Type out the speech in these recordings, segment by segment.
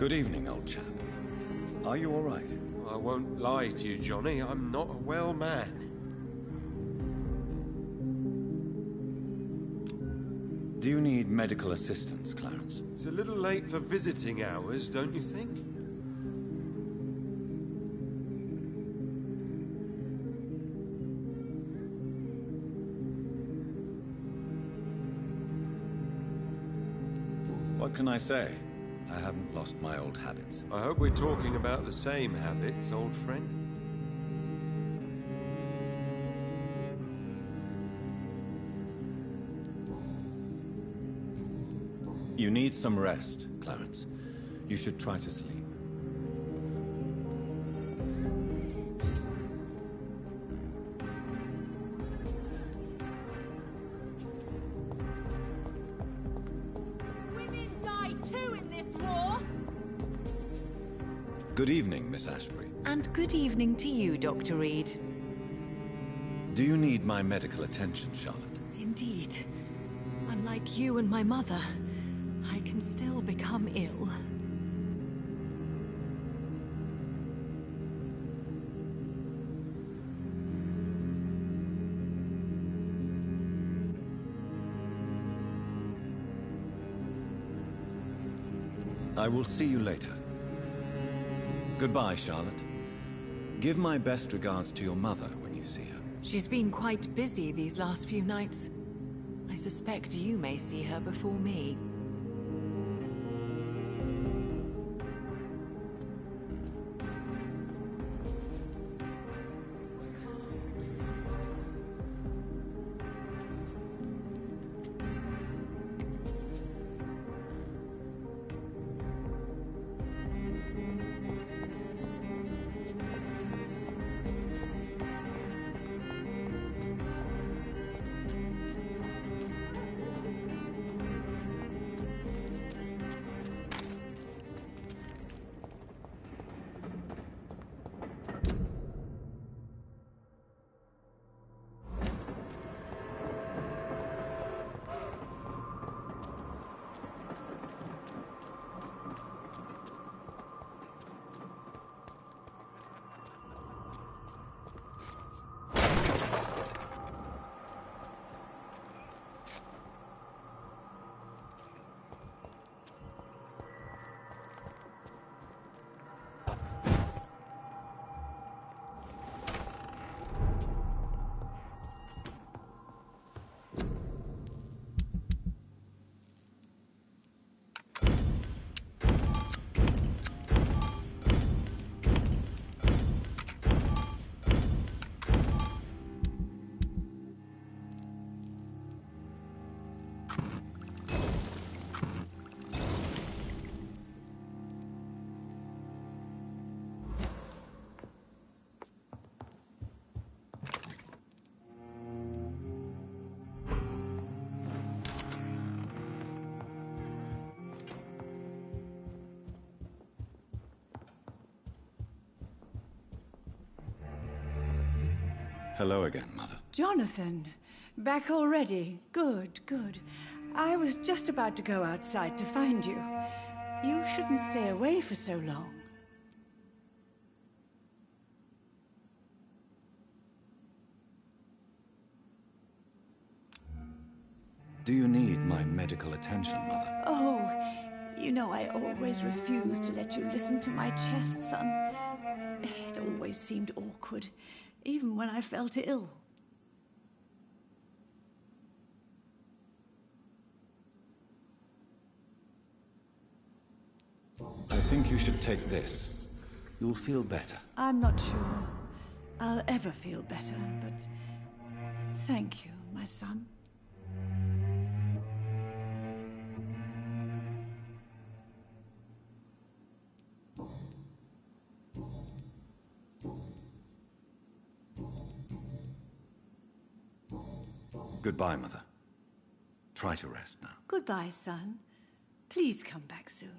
Good evening, old chap. Are you all right? I won't lie to you, Johnny. I'm not a well man. Do you need medical assistance, Clarence? It's a little late for visiting hours, don't you think? What can I say? I haven't lost my old habits. I hope we're talking about the same habits, old friend. You need some rest, Clarence. You should try to sleep. Women die too in this war! Good evening, Miss Ashbury. And good evening to you, Dr. Reed. Do you need my medical attention, Charlotte? Indeed. Unlike you and my mother, I can still become ill. I will see you later. Goodbye, Charlotte. Give my best regards to your mother when you see her. She's been quite busy these last few nights. I suspect you may see her before me. Hello again, Mother. Jonathan, back already? Good, good. I was just about to go outside to find you. You shouldn't stay away for so long. Do you need my medical attention, Mother? Oh, you know I always refused to let you listen to my chest, son. It always seemed awkward, even when I felt ill. I think you should take this. You'll feel better. I'm not sure I'll ever feel better, but thank you, my son. Goodbye, Mother. Try to rest now. Goodbye, son. Please come back soon.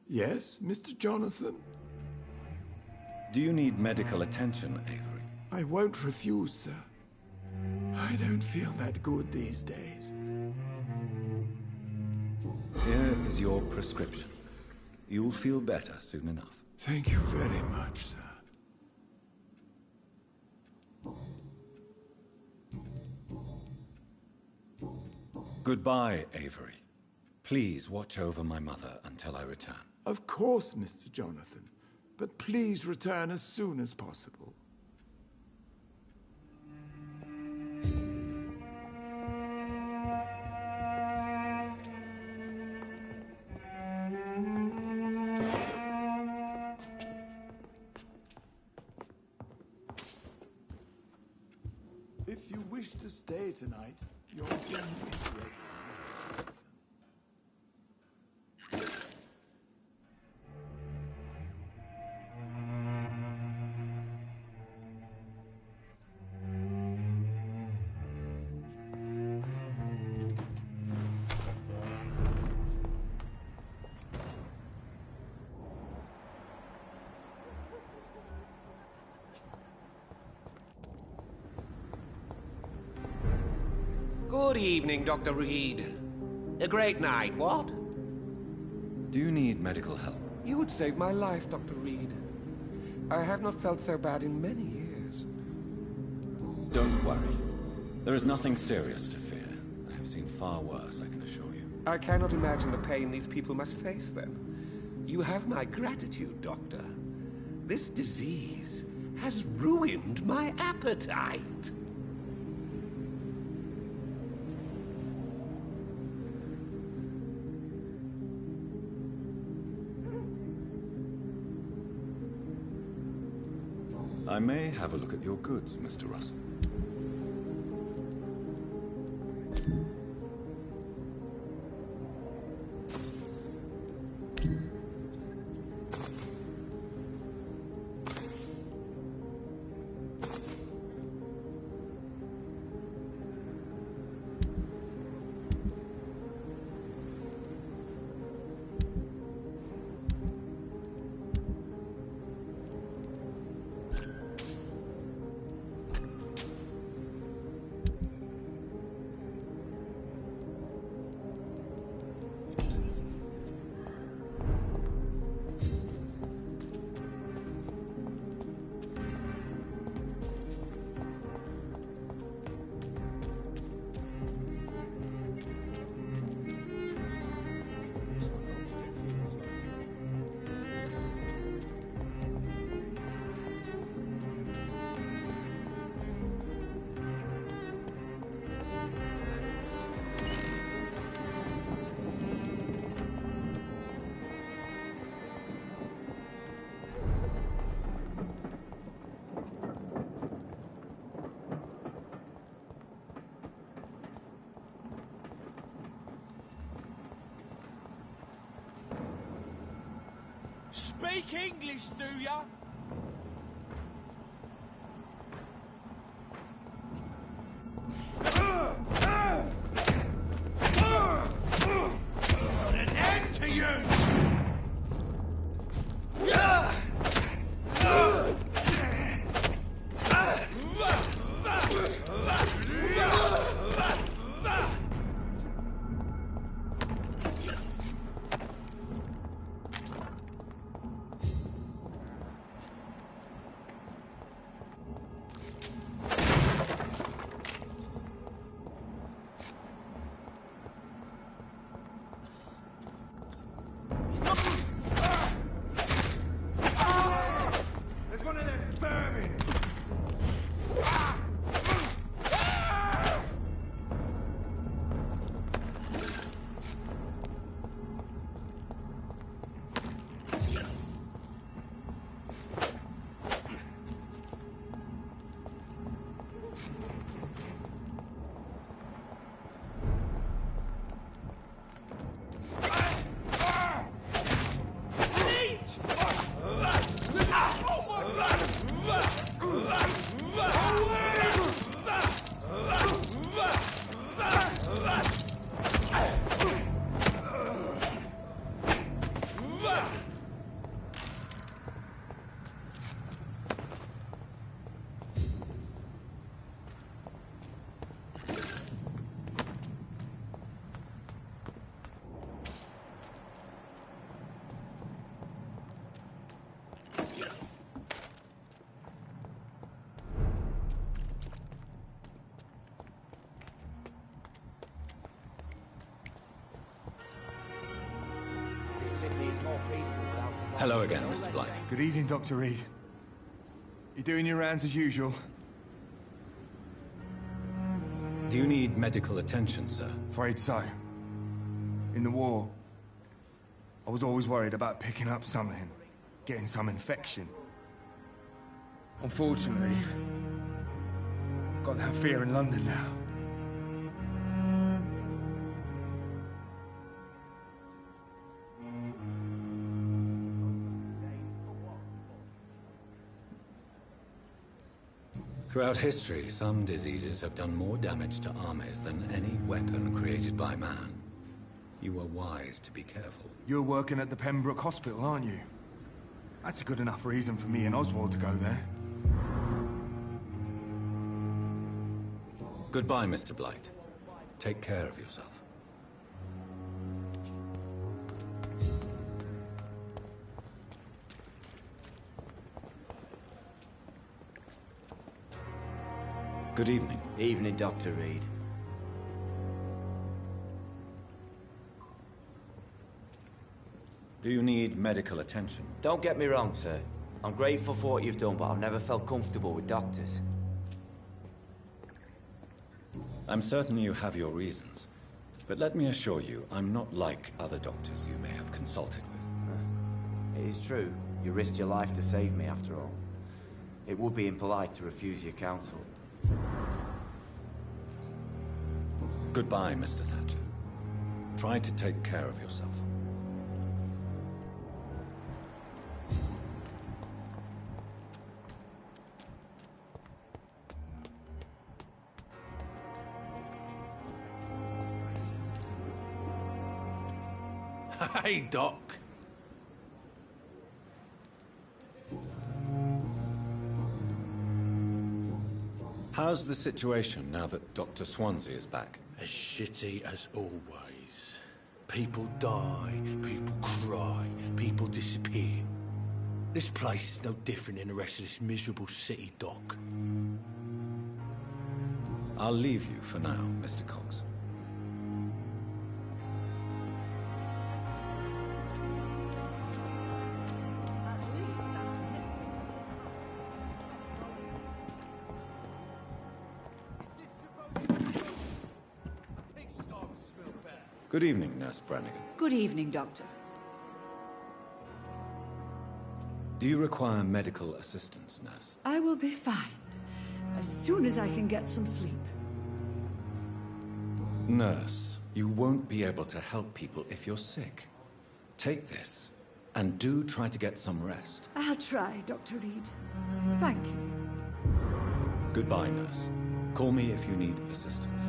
Yes, Mr. Jonathan? Do you need medical attention, Avery? I won't refuse, sir. I don't feel that good these days. Here is your prescription. You'll feel better soon enough. Thank you very much, sir. Goodbye, Avery. Please watch over my mother until I return. Of course, Mr. Jonathan. But please return as soon as possible. If you wish to stay tonight, your dinner is ready, Mr. Jonathan. Good evening, Dr. Reed. A great night, what? Do you need medical help? You would save my life, Dr. Reed. I have not felt so bad in many years. Don't worry. There is nothing serious to fear. I have seen far worse, I can assure you. I cannot imagine the pain these people must face, then. You have my gratitude, Doctor. This disease has ruined my appetite. I may have a look at your goods, Mr. Russell. Speak English, do ya? Put an end to you! There's one of them vermin! city is more peaceful without... Hello again, Mr. Blight. Good evening, Dr. Reed. You doing your rounds as usual? Do you need medical attention, sir? Afraid so. In the war, I was always worried about picking up something, getting some infection. Unfortunately, got that fear in London now. Throughout history, some diseases have done more damage to armies than any weapon created by man. You are wise to be careful. You're working at the Pembroke Hospital, aren't you? That's a good enough reason for me and Oswald to go there. Goodbye, Mr. Blight. Take care of yourself. Good evening. Evening, Dr. Reed. Do you need medical attention? Don't get me wrong, sir. I'm grateful for what you've done, but I've never felt comfortable with doctors. I'm certain you have your reasons, but let me assure you, I'm not like other doctors you may have consulted with. It is true. You risked your life to save me, after all. It would be impolite to refuse your counsel. Goodbye, Mr. Thatcher. Try to take care of yourself. Hey, Doc. How's the situation now that Dr. Swansea is back? As shitty as always. People die, people cry, people disappear. This place is no different than the rest of this miserable city, Doc. I'll leave you for now, Mr. Cox. Good evening, Nurse Brannigan. Good evening, Doctor. Do you require medical assistance, Nurse? I will be fine, as soon as I can get some sleep. Nurse, you won't be able to help people if you're sick. Take this, and do try to get some rest. I'll try, Dr. Reed. Thank you. Goodbye, Nurse. Call me if you need assistance.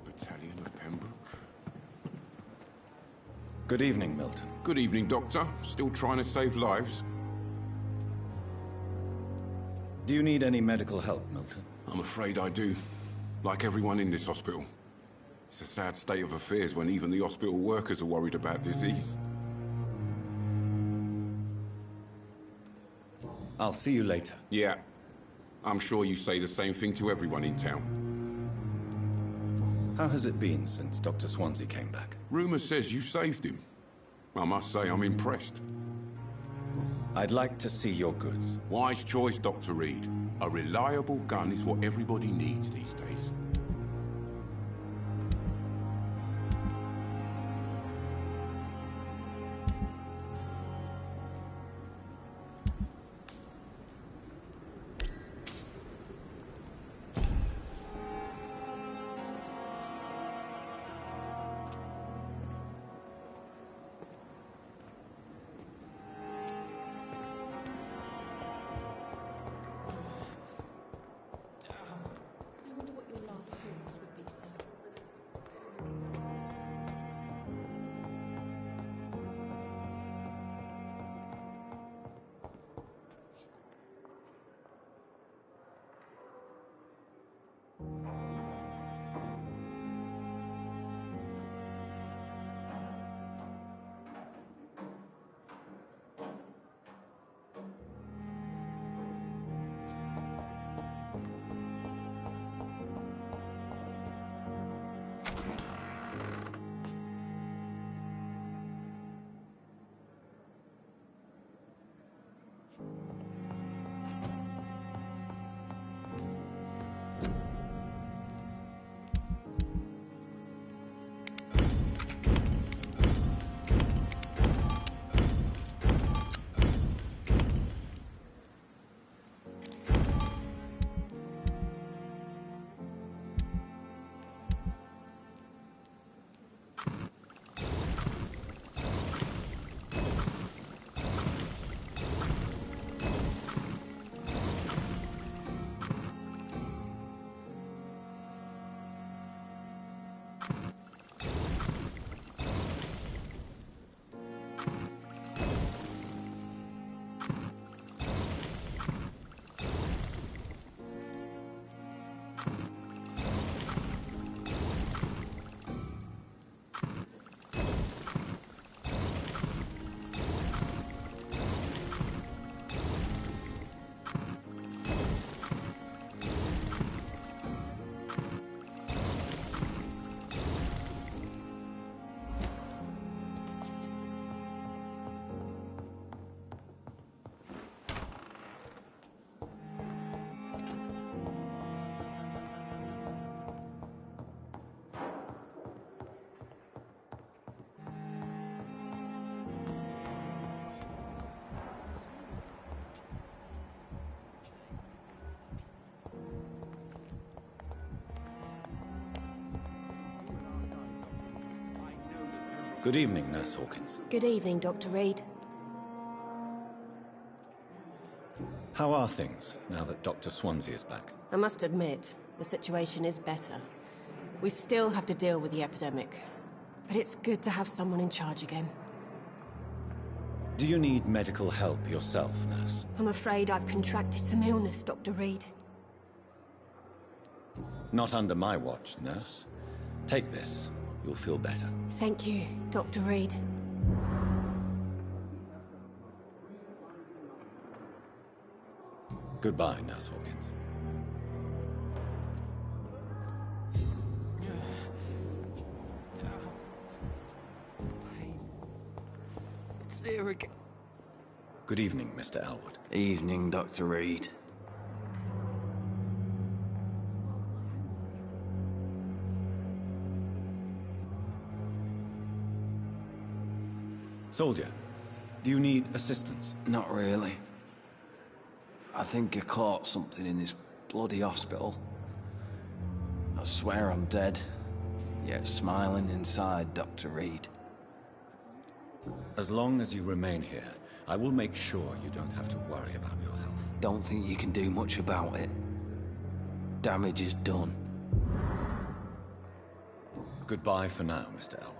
Battalion of Pembroke. Good evening, Milton. Good evening, Doctor. Still trying to save lives? Do you need any medical help, Milton? I'm afraid I do. Like everyone in this hospital. It's a sad state of affairs when even the hospital workers are worried about disease. I'll see you later. Yeah. I'm sure you say the same thing to everyone in town. How has it been since Dr. Swansea came back? Rumour says you saved him. I must say I'm impressed. I'd like to see your goods. Wise choice, Dr. Reed. A reliable gun is what everybody needs these days. Good evening, Nurse Hawkins. Good evening, Dr. Reed. How are things, now that Dr. Swansea is back? I must admit, the situation is better. We still have to deal with the epidemic, but it's good to have someone in charge again. Do you need medical help yourself, Nurse? I'm afraid I've contracted some illness, Dr. Reed. Not under my watch, Nurse. Take this. You'll feel better. Thank you, Dr. Reed. Goodbye, Nurse Hawkins. It's here again. Good evening, Mr. Elwood. Evening, Dr. Reed. Soldier, do you need assistance? Not really. I think I caught something in this bloody hospital. I swear I'm dead, yet smiling inside, Dr. Reed. As long as you remain here, I will make sure you don't have to worry about your health. Don't think you can do much about it. Damage is done. Goodbye for now, Mr. Elwood.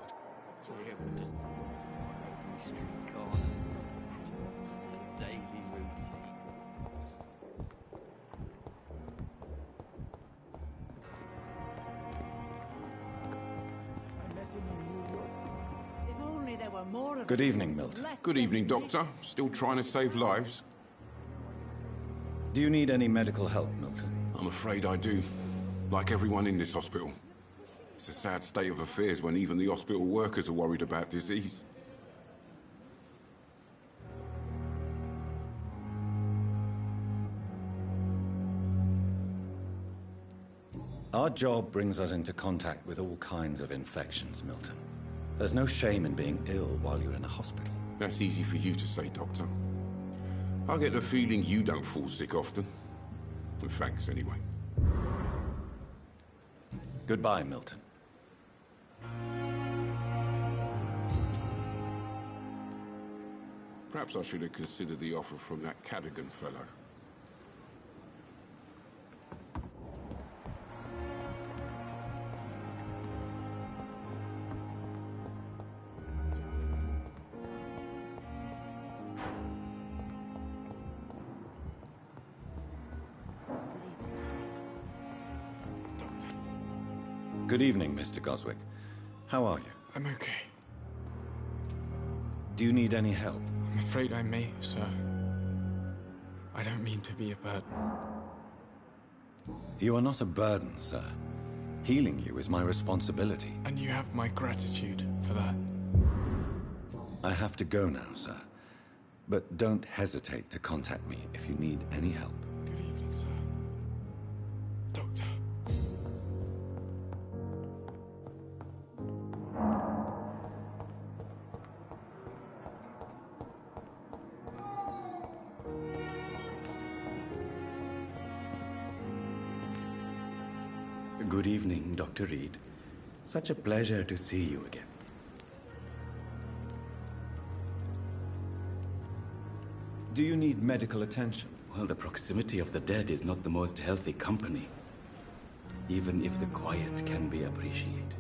Good evening, Milton. Good evening, Doctor. Still trying to save lives? Do you need any medical help, Milton? I'm afraid I do. Like everyone in this hospital. It's a sad state of affairs when even the hospital workers are worried about disease. Our job brings us into contact with all kinds of infections, Milton. There's no shame in being ill while you're in a hospital. That's easy for you to say, Doctor. I get the feeling you don't fall sick often. Well, thanks, anyway. Goodbye, Milton. Perhaps I should have considered the offer from that Cadogan fellow. Good evening, Mr. Goswick. How are you? I'm okay. Do you need any help? I'm afraid I may, sir. I don't mean to be a burden. You are not a burden, sir. Healing you is my responsibility. And you have my gratitude for that. I have to go now, sir. But don't hesitate to contact me if you need any help. Good evening, sir. Doctor. Good evening, Dr. Reed. Such a pleasure to see you again. Do you need medical attention? Well, the proximity of the dead is not the most healthy company, even if the quiet can be appreciated.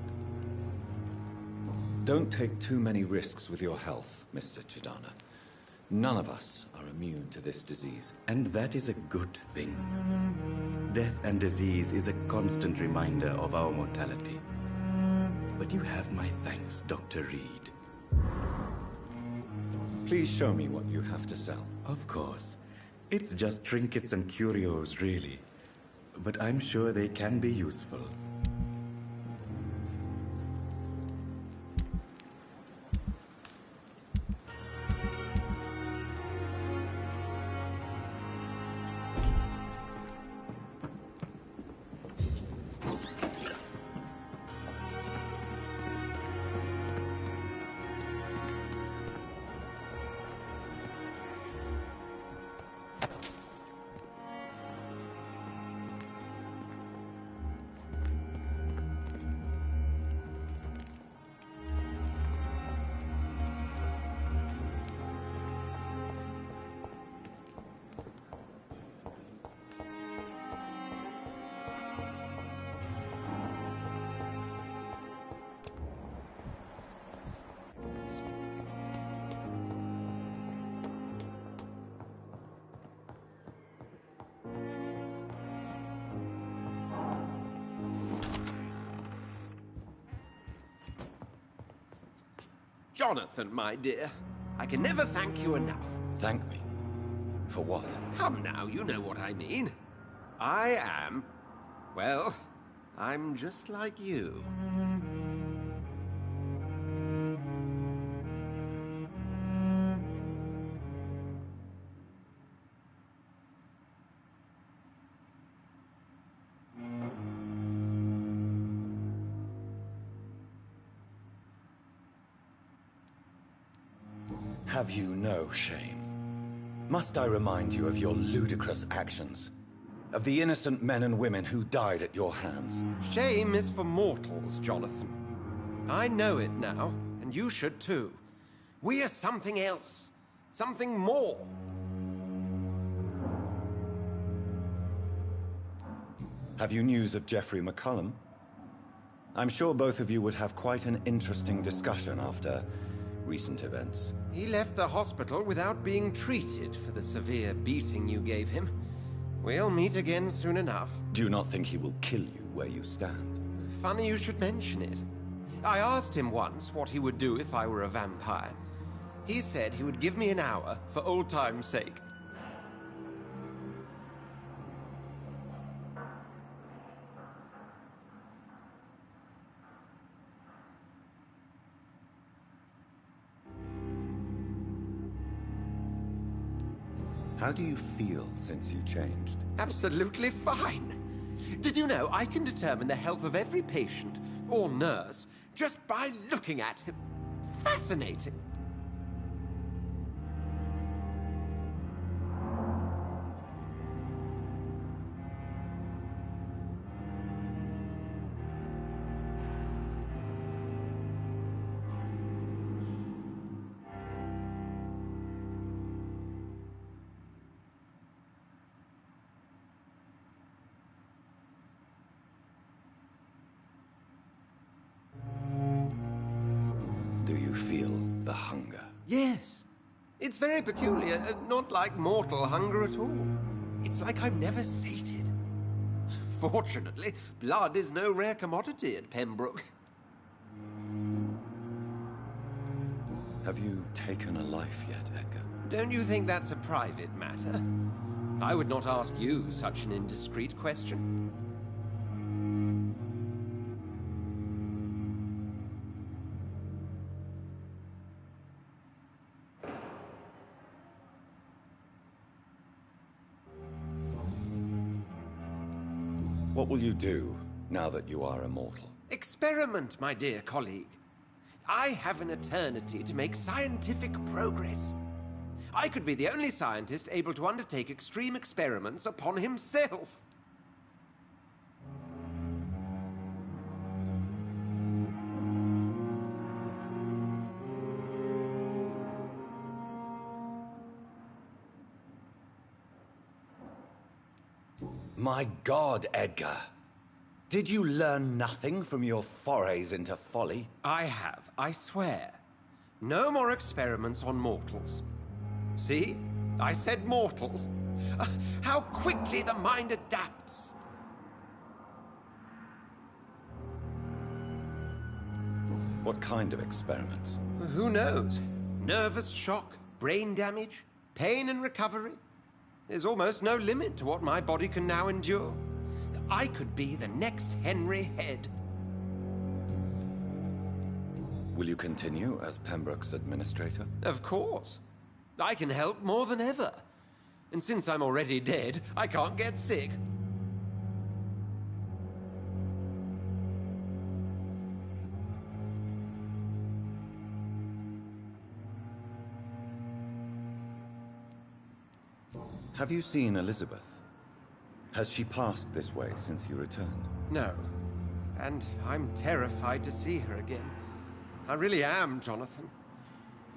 Don't take too many risks with your health, Mr. Chidana. None of us are immune to this disease. And that is a good thing. Death and disease is a constant reminder of our mortality. But you have my thanks, Dr. Reed. Please show me what you have to sell. Of course. It's just trinkets and curios, really. But I'm sure they can be useful. Jonathan, my dear, I can never thank you enough. Thank me? For what? Come now, you know what I mean. I am... well, I'm just like you. Have you no shame? Must I remind you of your ludicrous actions? Of the innocent men and women who died at your hands? Shame is for mortals, Jonathan. I know it now, and you should too. We are something else. Something more. Have you news of Geoffrey McCullum? I'm sure both of you would have quite an interesting discussion after recent events. He left the hospital without being treated for the severe beating you gave him. We'll meet again soon enough. Do you not think he will kill you where you stand? Funny you should mention it. I asked him once what he would do if I were a vampire. He said he would give me an hour for old time's sake. How do you feel since you changed? Absolutely fine. Did you know I can determine the health of every patient or nurse just by looking at him? Fascinating. Do you feel the hunger? Yes. It's very peculiar, not like mortal hunger at all. It's like I'm never sated. Fortunately, blood is no rare commodity at Pembroke. Have you taken a life yet, Edgar? Don't you think that's a private matter? I would not ask you such an indiscreet question. What will you do now that you are immortal? Experiment, my dear colleague. I have an eternity to make scientific progress. I could be the only scientist able to undertake extreme experiments upon himself. My God, Edgar. Did you learn nothing from your forays into folly? I have, I swear. No more experiments on mortals. See? I said mortals. How quickly the mind adapts. What kind of experiments? Who knows? Nervous shock, brain damage, pain and recovery. There's almost no limit to what my body can now endure. I could be the next Henry Head. Will you continue as Pembroke's administrator? Of course. I can help more than ever. And since I'm already dead, I can't get sick. Have you seen Elizabeth? Has she passed this way since you returned? No. And I'm terrified to see her again. I really am, Jonathan.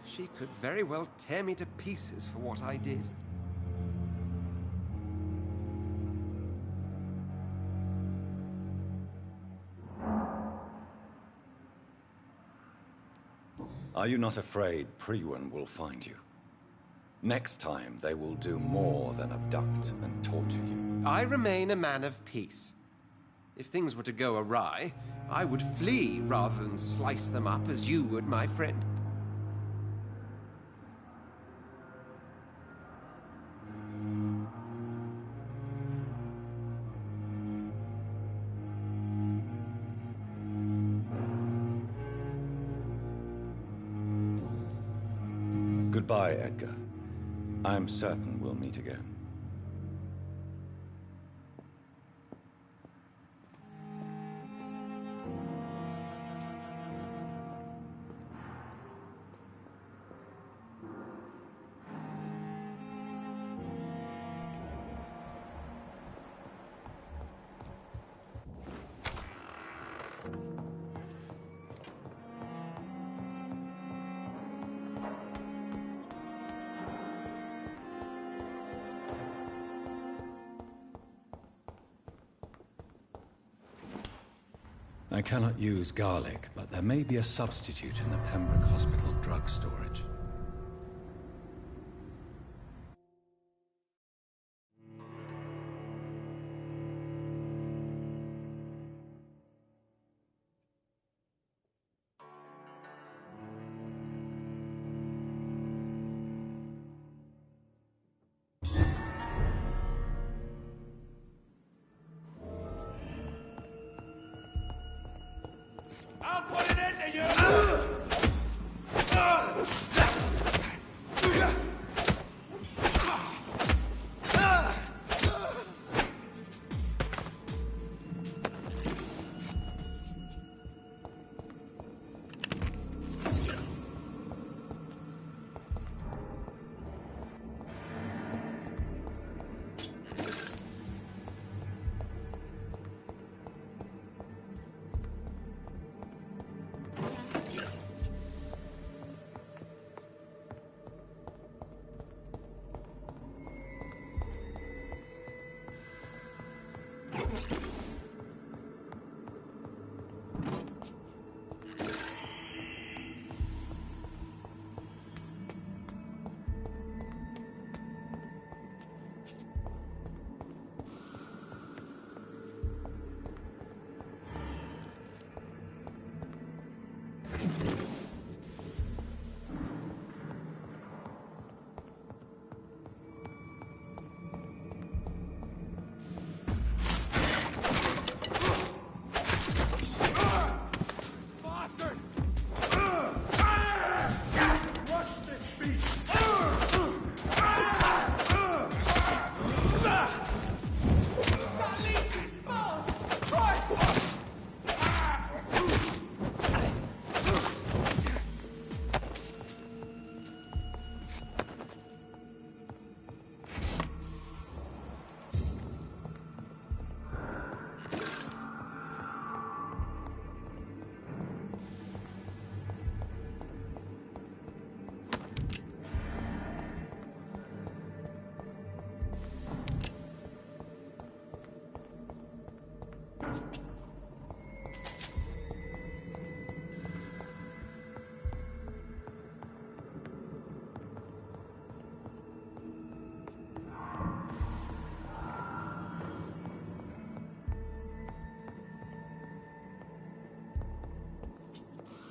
She could very well tear me to pieces for what I did. Are you not afraid Priwen will find you? Next time, they will do more than abduct and torture you. I remain a man of peace. If things were to go awry, I would flee rather than slice them up as you would, my friend. Goodbye, Edgar. I'm certain we'll meet again. I cannot use garlic, but there may be a substitute in the Pembroke Hospital drug storage. I'll put it into you!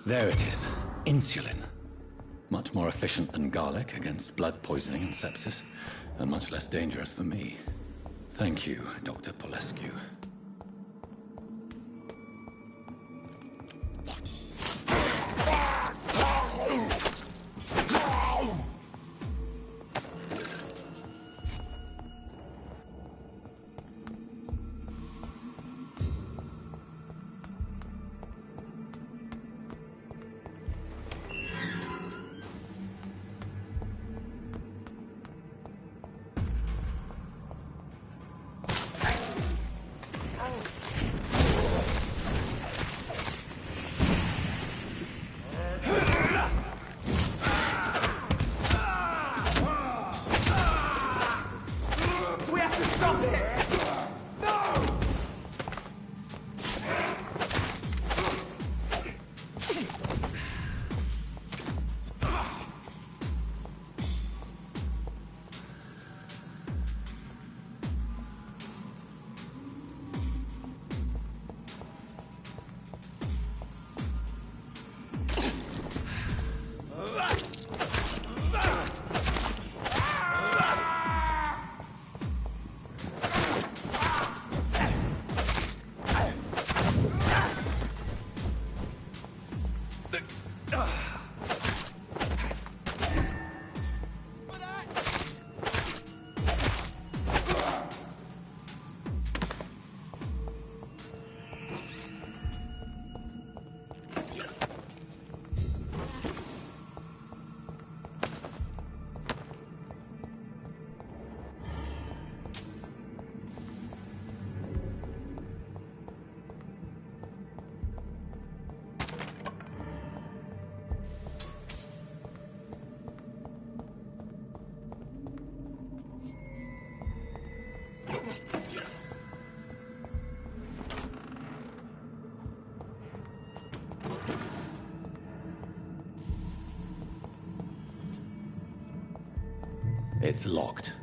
There it is. Insulin. Much more efficient than garlic against blood poisoning and sepsis, and much less dangerous for me. Thank you, Dr. Polescu. It's locked.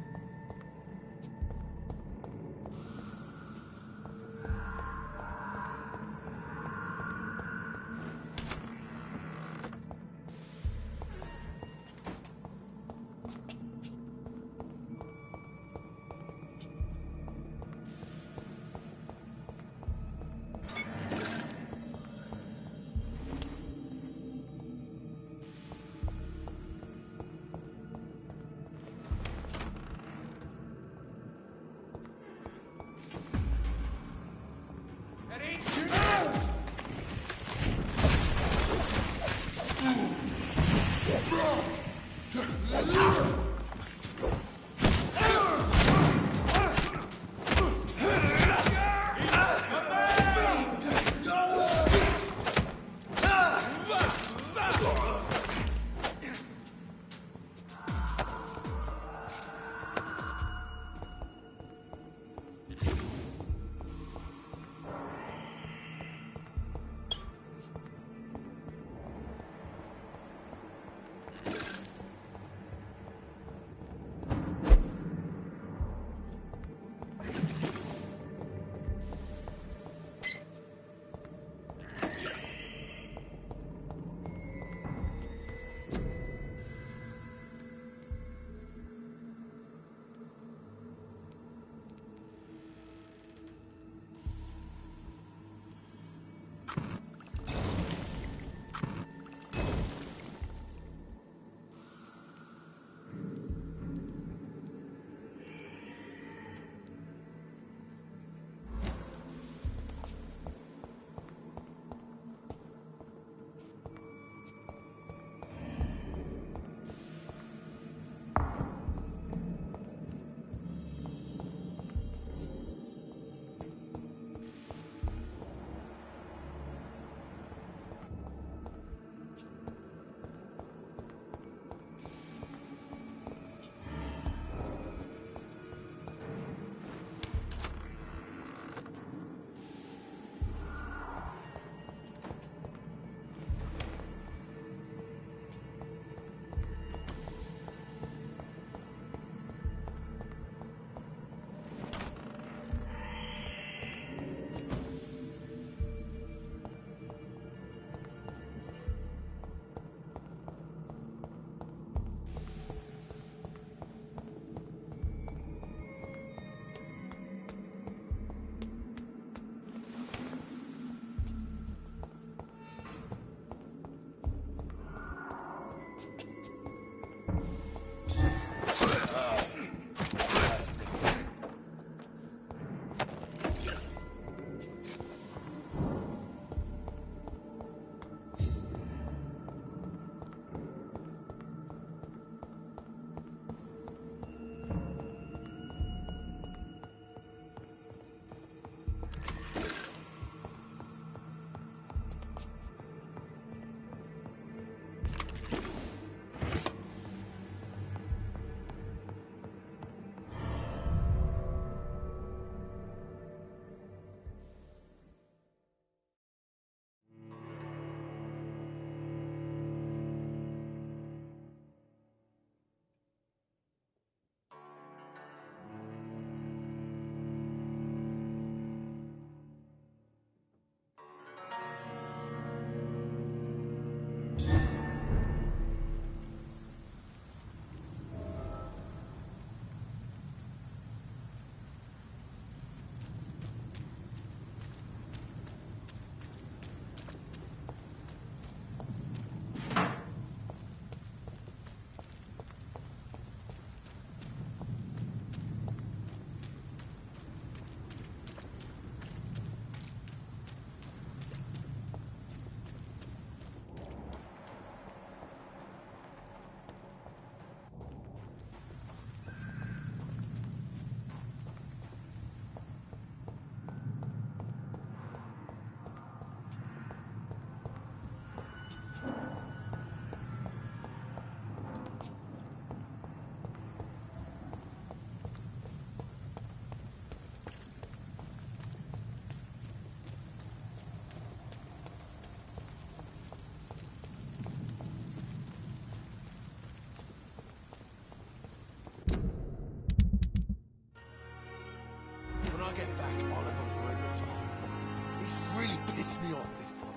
Really pissed me off this time.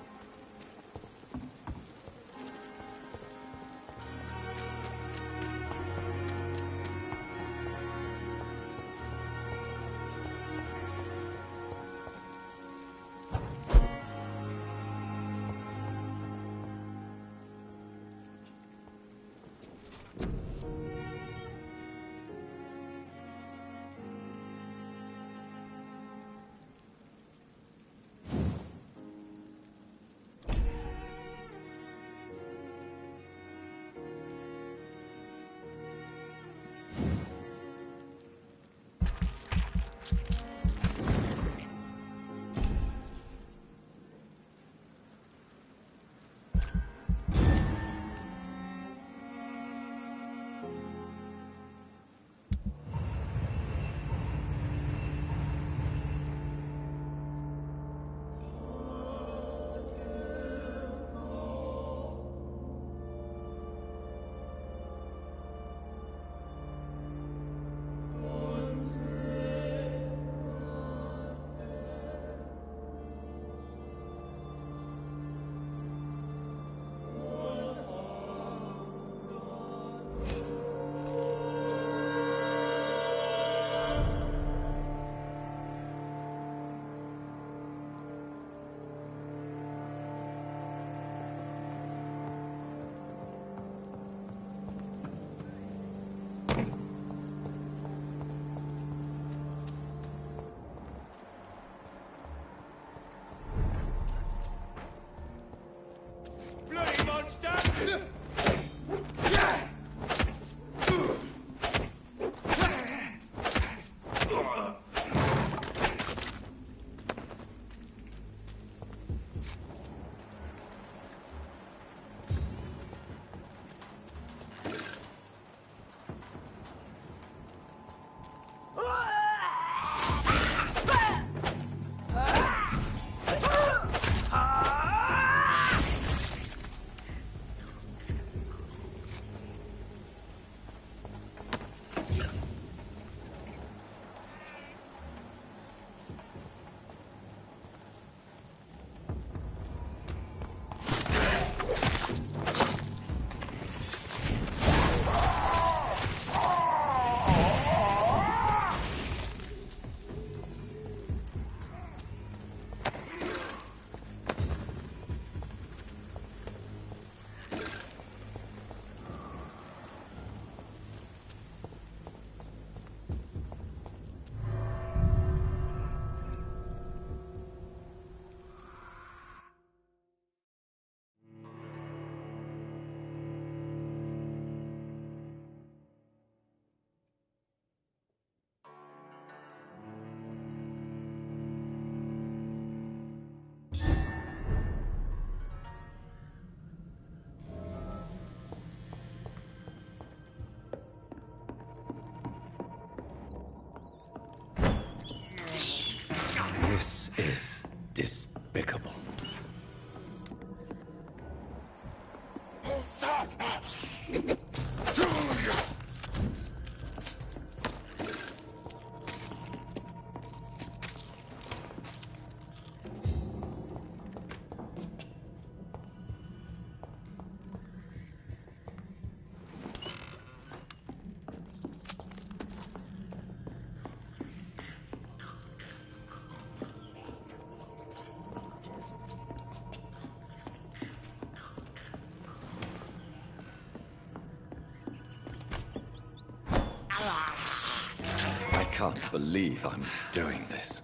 This is despicable. I can't believe I'm doing this.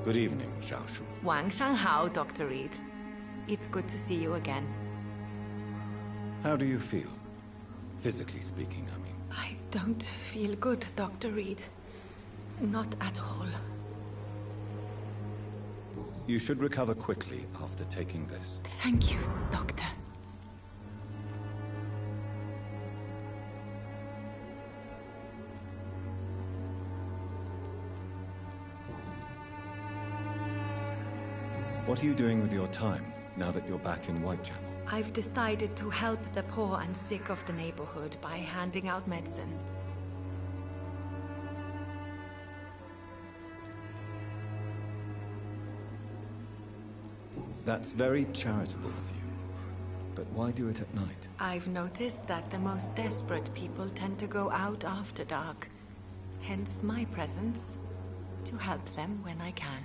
Good evening, Xiaoshu. 晚上好, Dr. Reed. It's good to see you again. How do you feel? Physically speaking, I mean. I don't feel good, Dr. Reed. Not at all. You should recover quickly after taking this. Thank you, Doctor. What are you doing with your time, now that you're back in Whitechapel? I've decided to help the poor and sick of the neighborhood by handing out medicine. That's very charitable of you. But why do it at night? I've noticed that the most desperate people tend to go out after dark. Hence my presence, to help them when I can.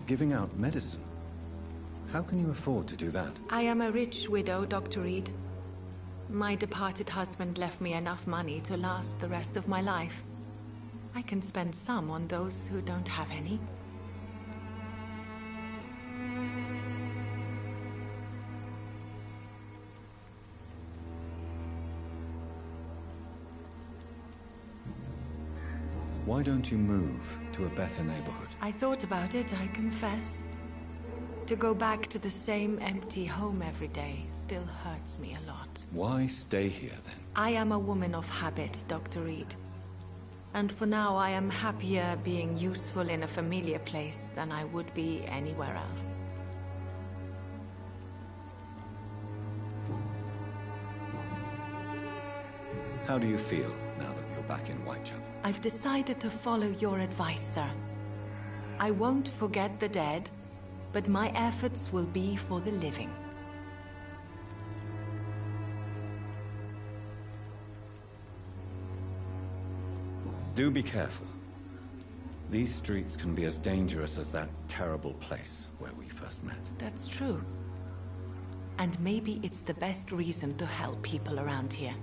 Giving out medicine? How can you afford to do that? I am a rich widow, Dr. Reed. My departed husband left me enough money to last the rest of my life. I can spend some on those who don't have any. Why don't you move to a better neighborhood? I thought about it, I confess. To go back to the same empty home every day still hurts me a lot. Why stay here then? I am a woman of habit, Dr. Reed. And for now I am happier being useful in a familiar place than I would be anywhere else. How do you feel now that you're back in Whitechapel? I've decided to follow your advice, sir. I won't forget the dead, but my efforts will be for the living. Do be careful. These streets can be as dangerous as that terrible place where we first met. That's true. And maybe it's the best reason to help people around here.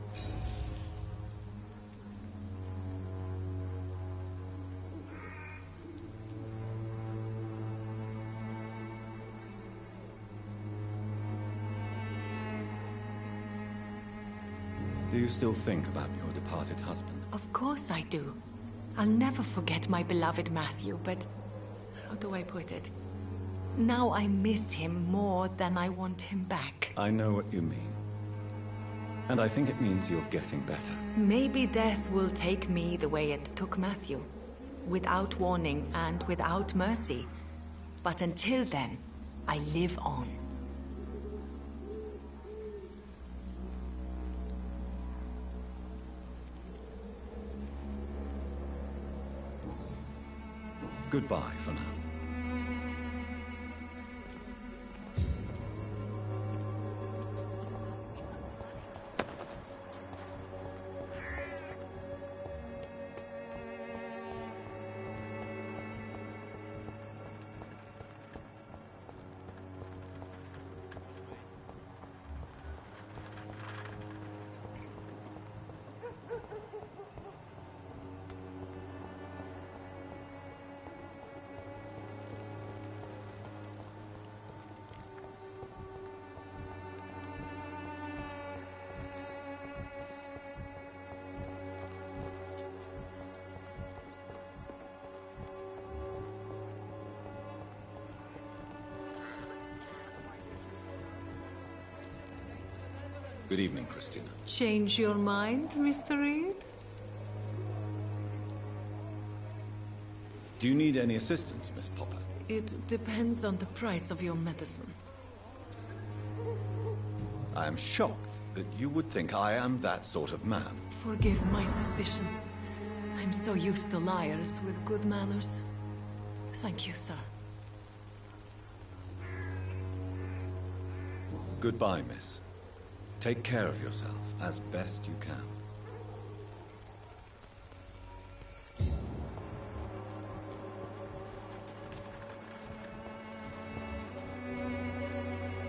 Do you still think about your departed husband? Of course I do. I'll never forget my beloved Matthew, but how do I put it? Now I miss him more than I want him back. I know what you mean. And I think it means you're getting better. Maybe death will take me the way it took Matthew. Without warning and without mercy. But until then, I live on. Goodbye for now. Good evening, Christina. Change your mind, Mr. Reed? Do you need any assistance, Miss Popper? It depends on the price of your medicine. I am shocked that you would think I am that sort of man. Forgive my suspicion. I'm so used to liars with good manners. Thank you, sir. Goodbye, miss. Take care of yourself as best you can.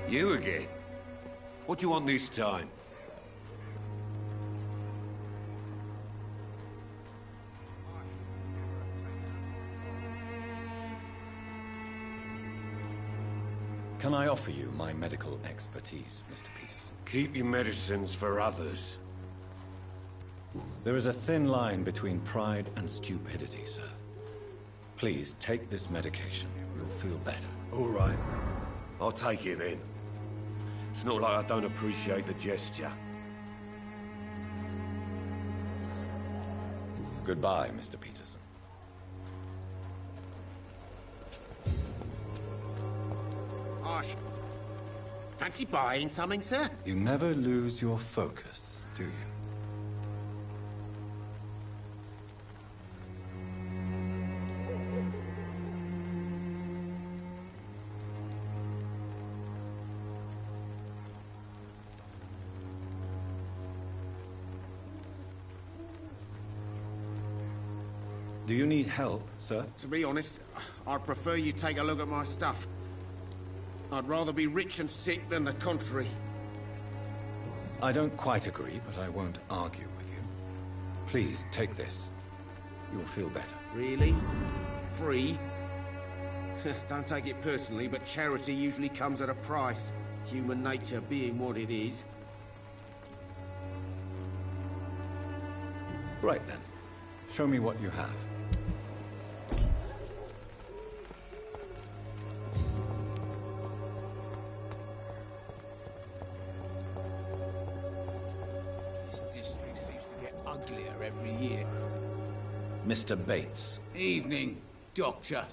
You again? What do you want this time? Can I offer you my medical expertise, Mr. Peterson? Keep your medicines for others. There is a thin line between pride and stupidity, sir. Please take this medication. You'll feel better. All right. I'll take it then. It's not like I don't appreciate the gesture. Goodbye, Mr. Peterson. Fancy buying something, sir? You never lose your focus, do you? Do you need help, sir? To be honest, I'd prefer you take a look at my stuff. I'd rather be rich and sick than the contrary. I don't quite agree, but I won't argue with you. Please, take this. You'll feel better. Really? Free? Don't take it personally, but charity usually comes at a price. Human nature being what it is. Right then. Show me what you have. This district seems to get uglier every year. Mr. Bates. Evening, Doctor.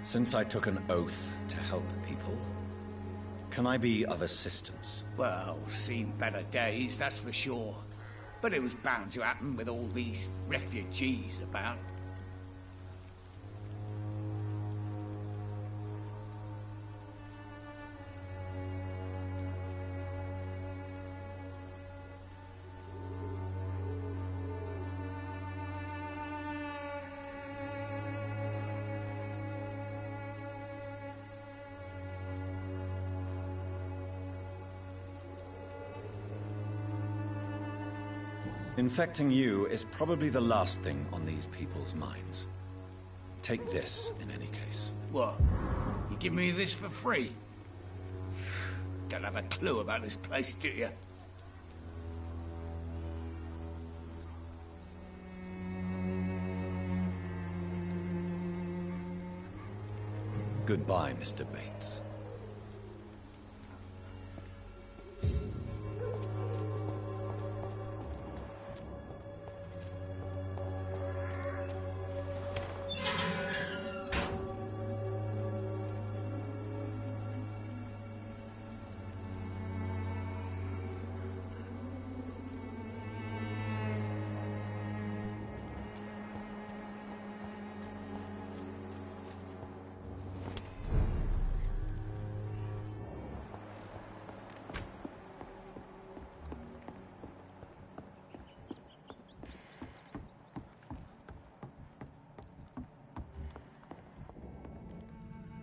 Since I took an oath to help people, can I be of assistance? Well, seen better days, that's for sure. But it was bound to happen with all these refugees about. Infecting you is probably the last thing on these people's minds. Take this, in any case. What? You give me this for free? Don't have a clue about this place, do you? Goodbye, Mr. Bates.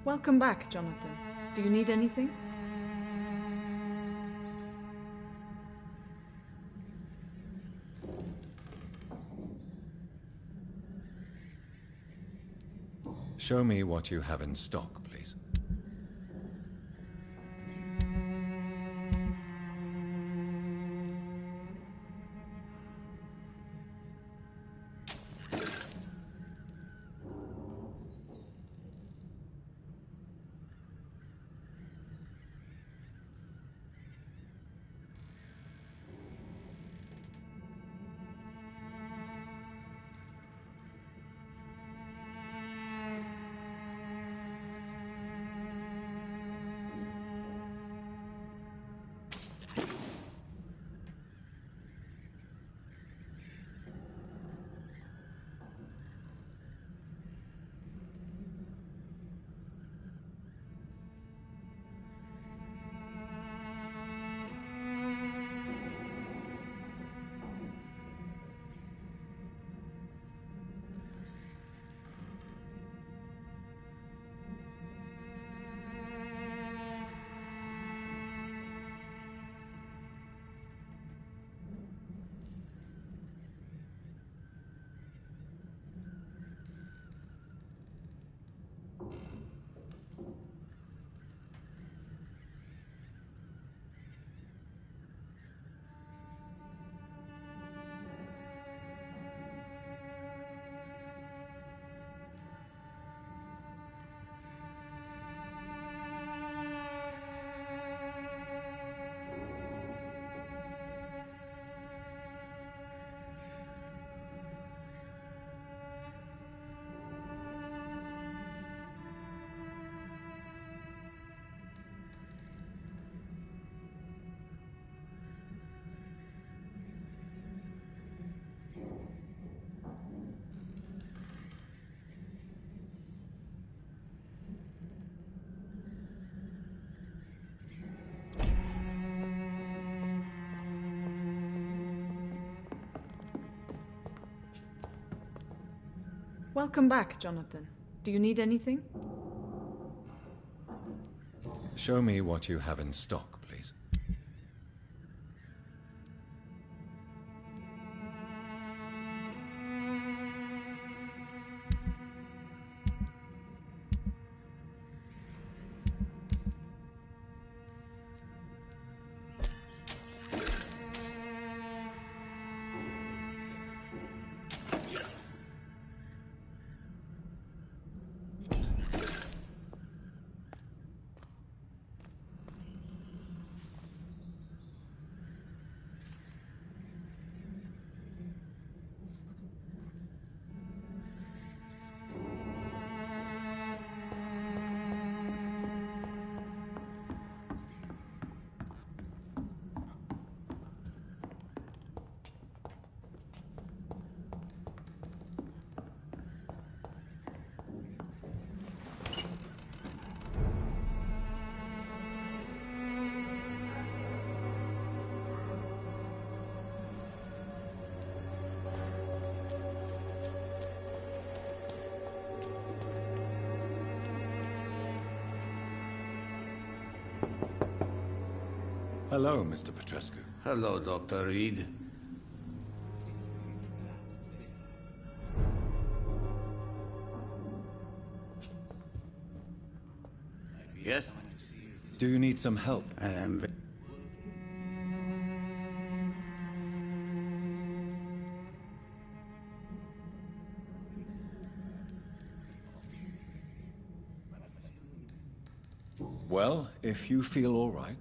Welcome back, Jonathan. Do you need anything? Show me what you have in stock, please. Welcome back, Jonathan. Do you need anything? Show me what you have in stock, please. Hello, Mr. Petrescu. Hello, Dr. Reed. Yes? Do you need some help? Well, if you feel all right.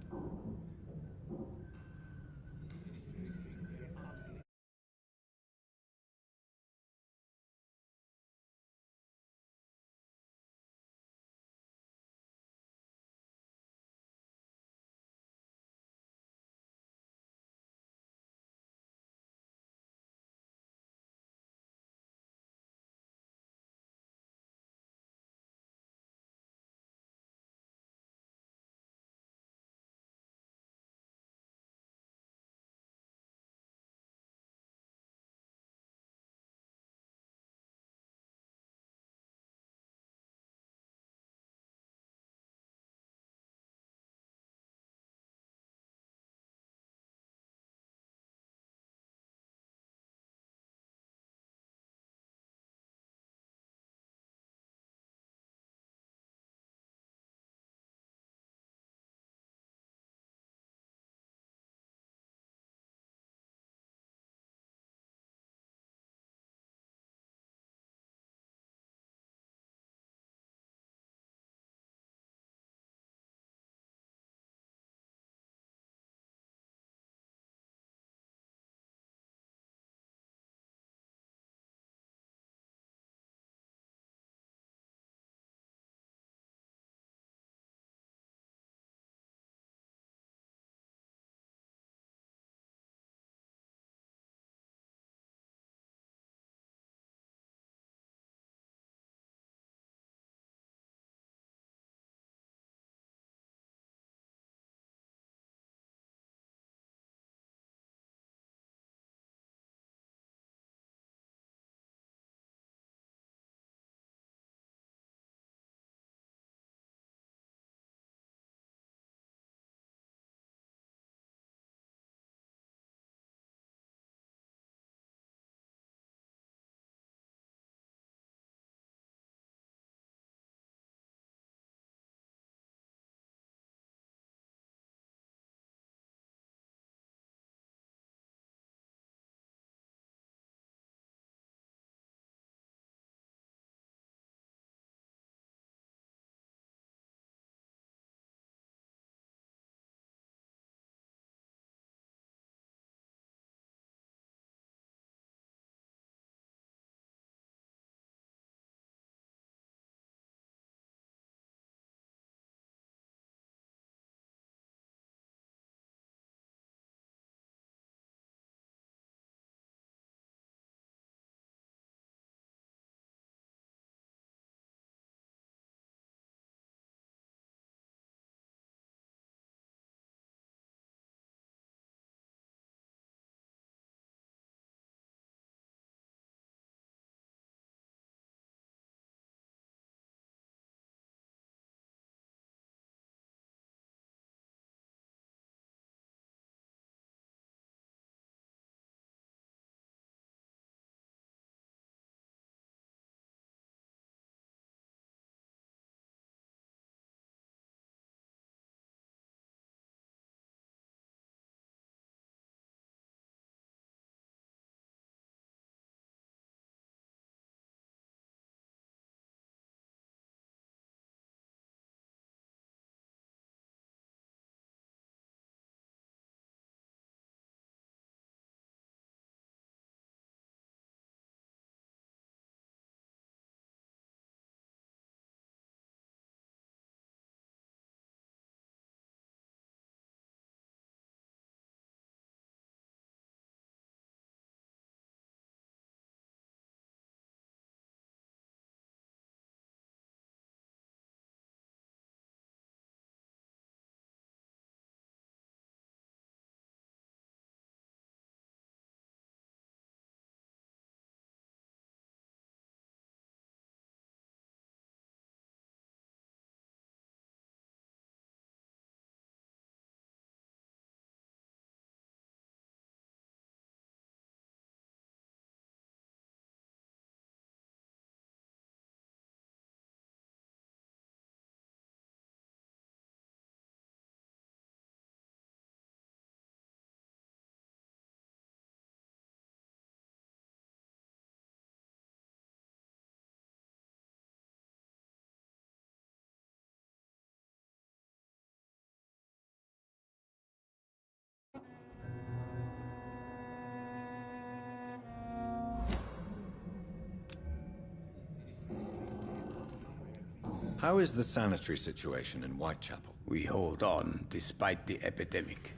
How is the sanitary situation in Whitechapel? We hold on despite the epidemic.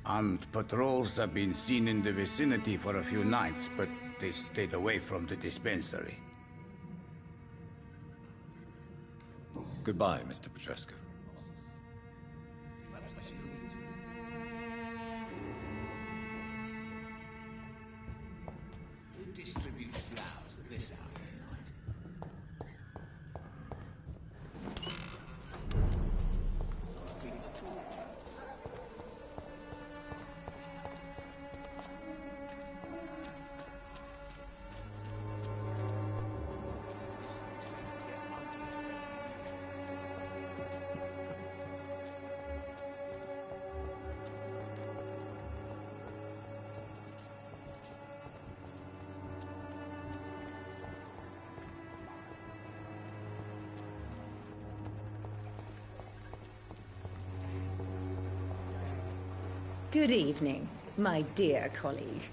Armed patrols have been seen in the vicinity for a few nights, but they stayed away from the dispensary. Goodbye, Mr. Petrescu. Who distributes flowers at this hour of night? Good evening, my dear colleague.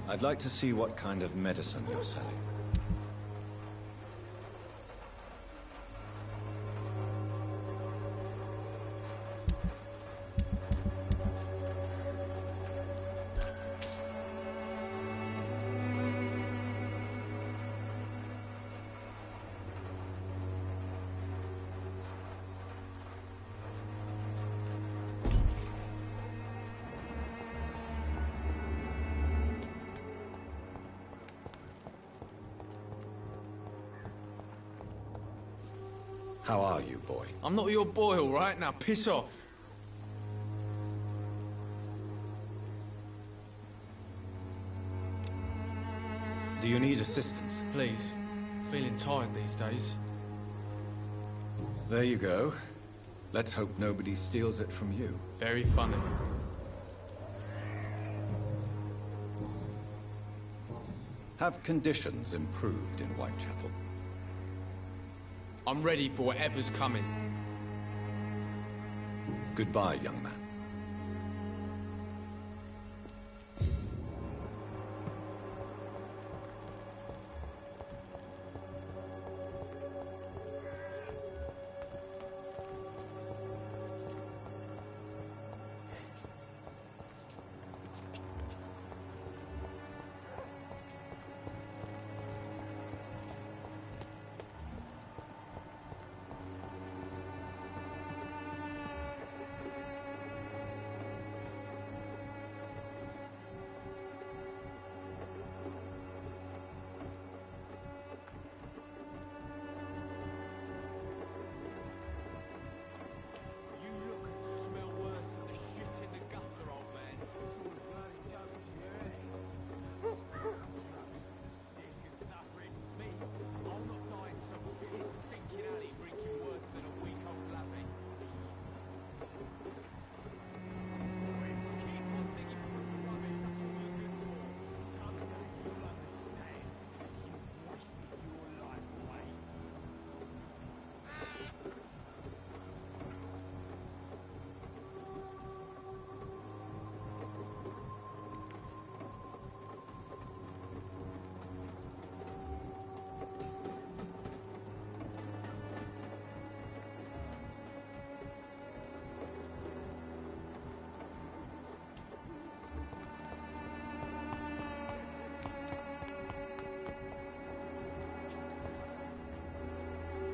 I'd like to see what kind of medicine you're selling. How are you, boy? I'm not your boy, all right? Now piss off. Do you need assistance? Please. Feeling tired these days. There you go. Let's hope nobody steals it from you. Very funny. Have conditions improved in Whitechapel? I'm ready for whatever's coming. Goodbye, young man.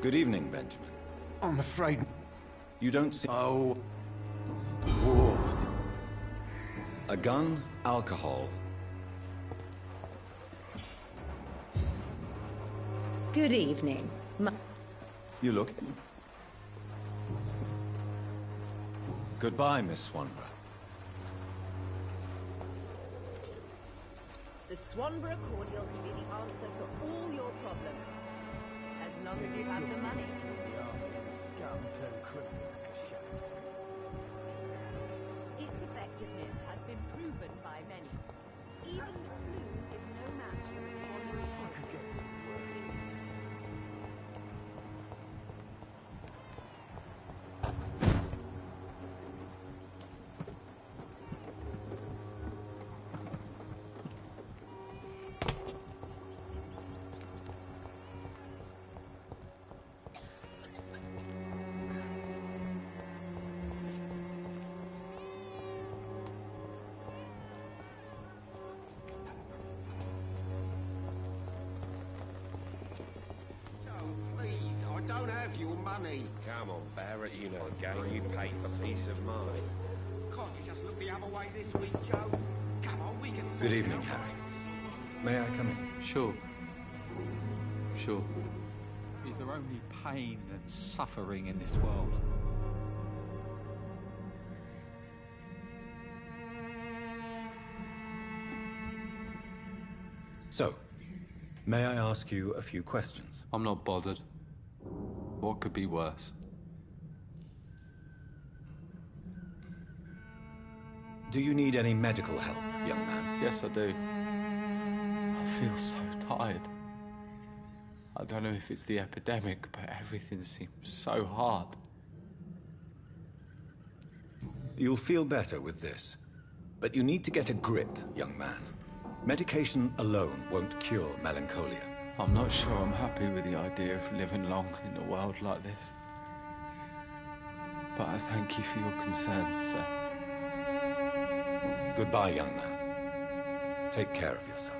Good evening, Benjamin. I'm afraid... You don't see... Oh... Ward. A gun, alcohol. Good evening. You look... Goodbye, Miss Swanborough. The Swanborough cordial can be the answer to all your problems. As long as you have the money. Its effectiveness has been proven by many. Even the flu is no match for the Swanborough cordial. have your money. Come on, Barrett, you know the game. You pay for peace of mind. Can't you just look the other way this week, Joe? Come on, we can sort Good it evening, out. Harry. May I come in? Sure. Sure. Is there only pain and suffering in this world? So, may I ask you a few questions? I'm not bothered. What could be worse? Do you need any medical help, young man? Yes, I do. I feel so tired. I don't know if it's the epidemic, but everything seems so hard. You'll feel better with this. But you need to get a grip, young man. Medication alone won't cure melancholia. I'm not sure I'm happy with the idea of living long in a world like this. But I thank you for your concern, sir. Goodbye, young man. Take care of yourself.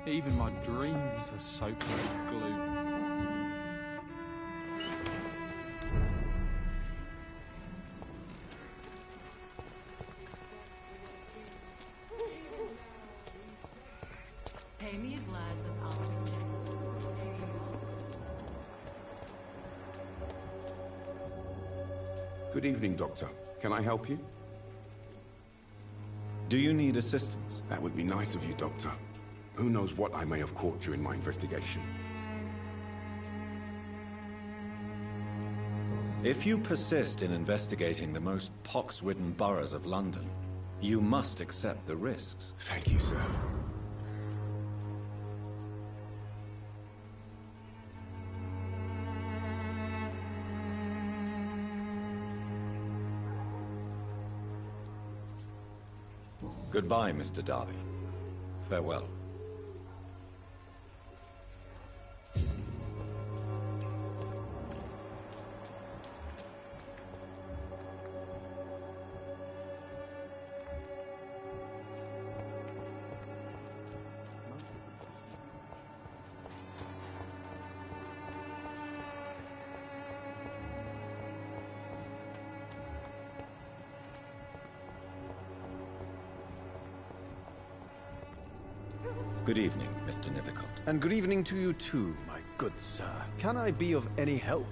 Even my dreams are soaked in gloom. Pay me a glass of almond. Good evening, Doctor. Can I help you? Do you need assistance? That would be nice of you, Doctor. Who knows what I may have caught during my investigation. If you persist in investigating the most pox-ridden boroughs of London, you must accept the risks. Thank you, sir. Goodbye, Mr. Darby. Farewell. Good evening, Mr. Nithercott. And good evening to you too, my good sir. Can I be of any help?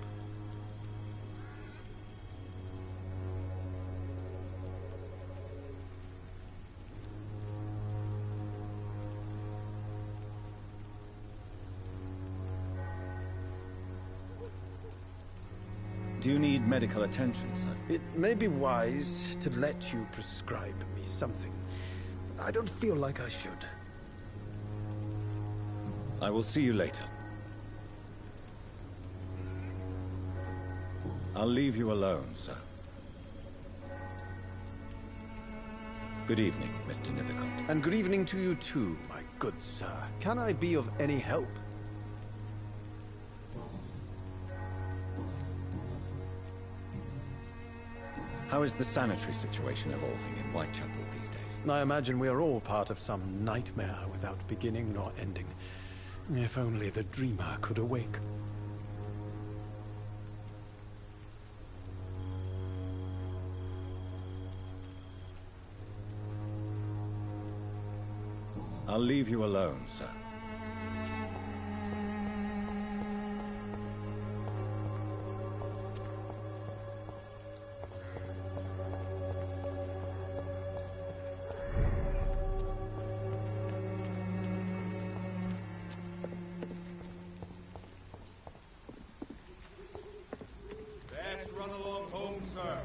Do you need medical attention, sir? It may be wise to let you prescribe me something. I don't feel like I should. I will see you later. I'll leave you alone, sir. Good evening, Mr. Nithercott. And good evening to you too, my good sir. Can I be of any help? How is the sanitary situation evolving in Whitechapel these days? I imagine we are all part of some nightmare without beginning nor ending. If only the dreamer could awake. I'll leave you alone, sir. Best run along home, sir.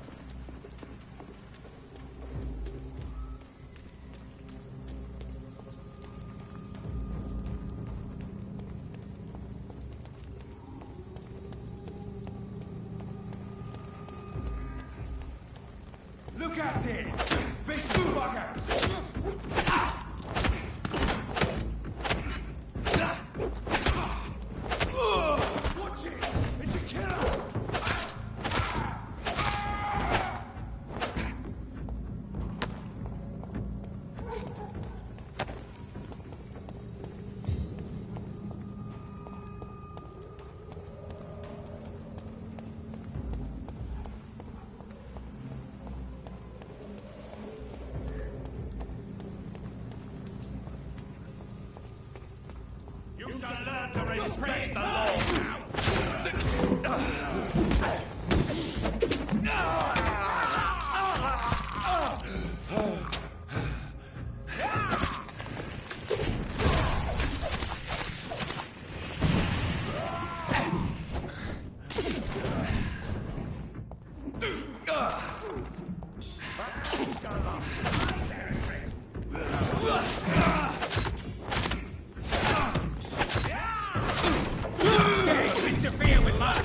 Look at it! Fish bugger! Watch it! It's a killer! respect the law! Interfere with my...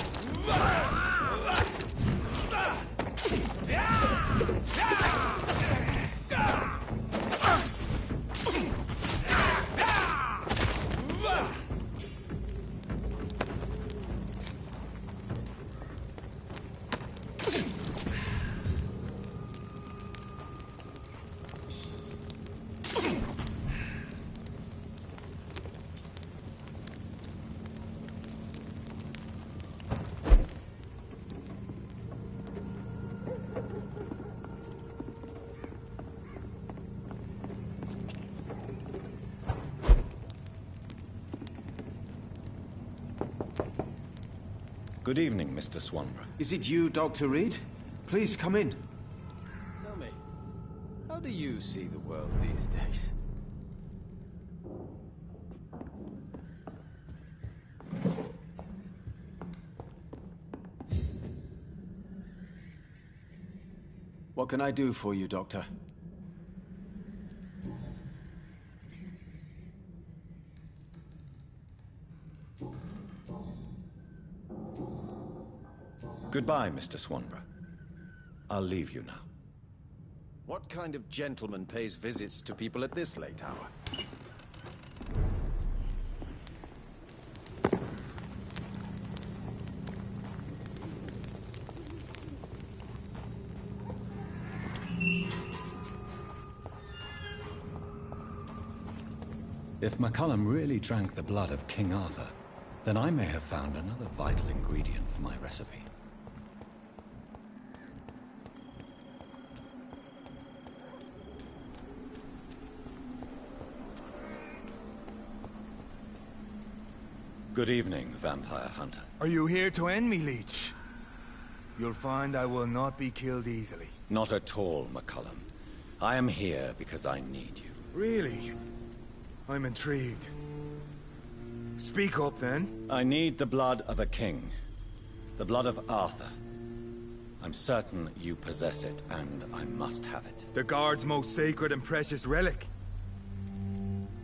Good evening, Mr. Swanborough. Is it you, Dr. Reed? Please come in. Tell me, how do you see the world these days? What can I do for you, Doctor? Goodbye, Mr. Swanborough. I'll leave you now. What kind of gentleman pays visits to people at this late hour? If McCullum really drank the blood of King Arthur, then I may have found another vital ingredient for my recipe. Good evening, vampire hunter. Are you here to end me, Leech? You'll find I will not be killed easily. Not at all, McCullum. I am here because I need you. Really? I'm intrigued. Speak up, then. I need the blood of a king. The blood of Arthur. I'm certain you possess it, and I must have it. The Guard's most sacred and precious relic.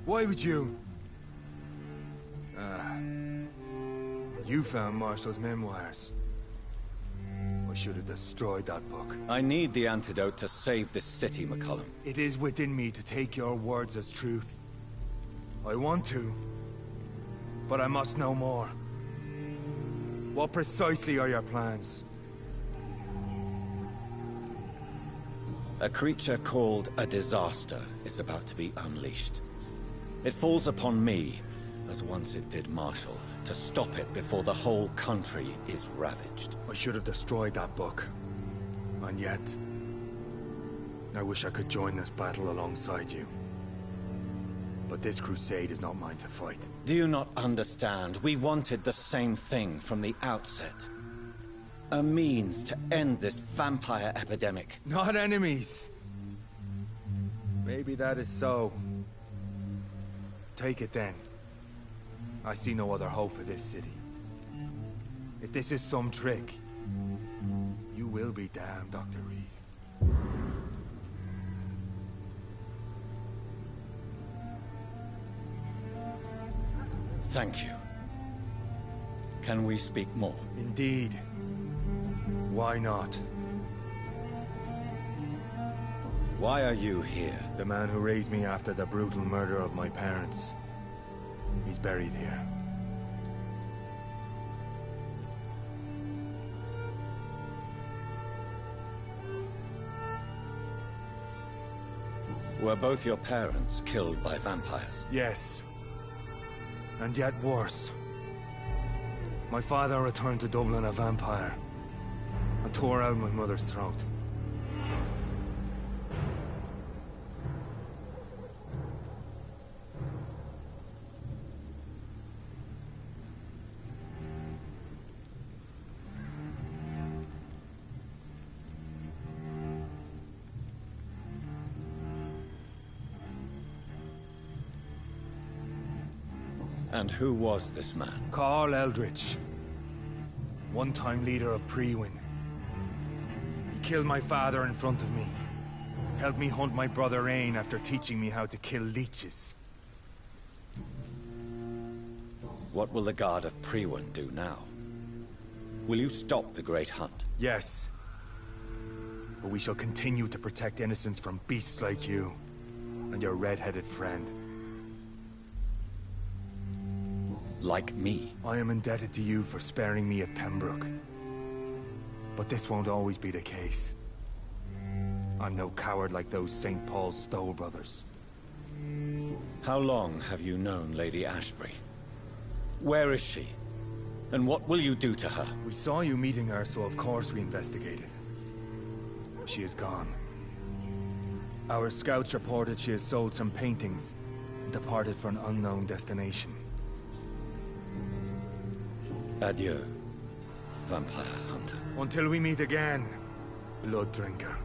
Why would you... You found Marshall's memoirs. I should have destroyed that book. I need the antidote to save this city, McCullum. It is within me to take your words as truth. I want to, but I must know more. What precisely are your plans? A creature called a disaster is about to be unleashed. It falls upon me, as once it did Marshall, to stop it before the whole country is ravaged. I should have destroyed that book. And yet... I wish I could join this battle alongside you. But this crusade is not mine to fight. Do you not understand? We wanted the same thing from the outset. A means to end this vampire epidemic. Not enemies! Maybe that is so. Take it then. I see no other hope for this city. If this is some trick, you will be damned, Dr. Reed. Thank you. Can we speak more? Indeed. Why not? Why are you here? The man who raised me after the brutal murder of my parents. He's buried here. Were both your parents killed by vampires? Yes. And yet worse. My father returned to Dublin a vampire and tore out my mother's throat. And who was this man? Carl Eldritch. One-time leader of Prewin. He killed my father in front of me. Helped me hunt my brother Ain after teaching me how to kill leeches. What will the Guard of Prewin do now? Will you stop the Great Hunt? Yes. But we shall continue to protect innocents from beasts like you, and your red-headed friend. Like me? I am indebted to you for sparing me at Pembroke. But this won't always be the case. I'm no coward like those St. Paul's Stowe brothers. How long have you known Lady Ashbury? Where is she? And what will you do to her? We saw you meeting her, so of course we investigated. She is gone. Our scouts reported she has sold some paintings and departed for an unknown destination. Adieu, vampire hunter. Until we meet again, blood drinker.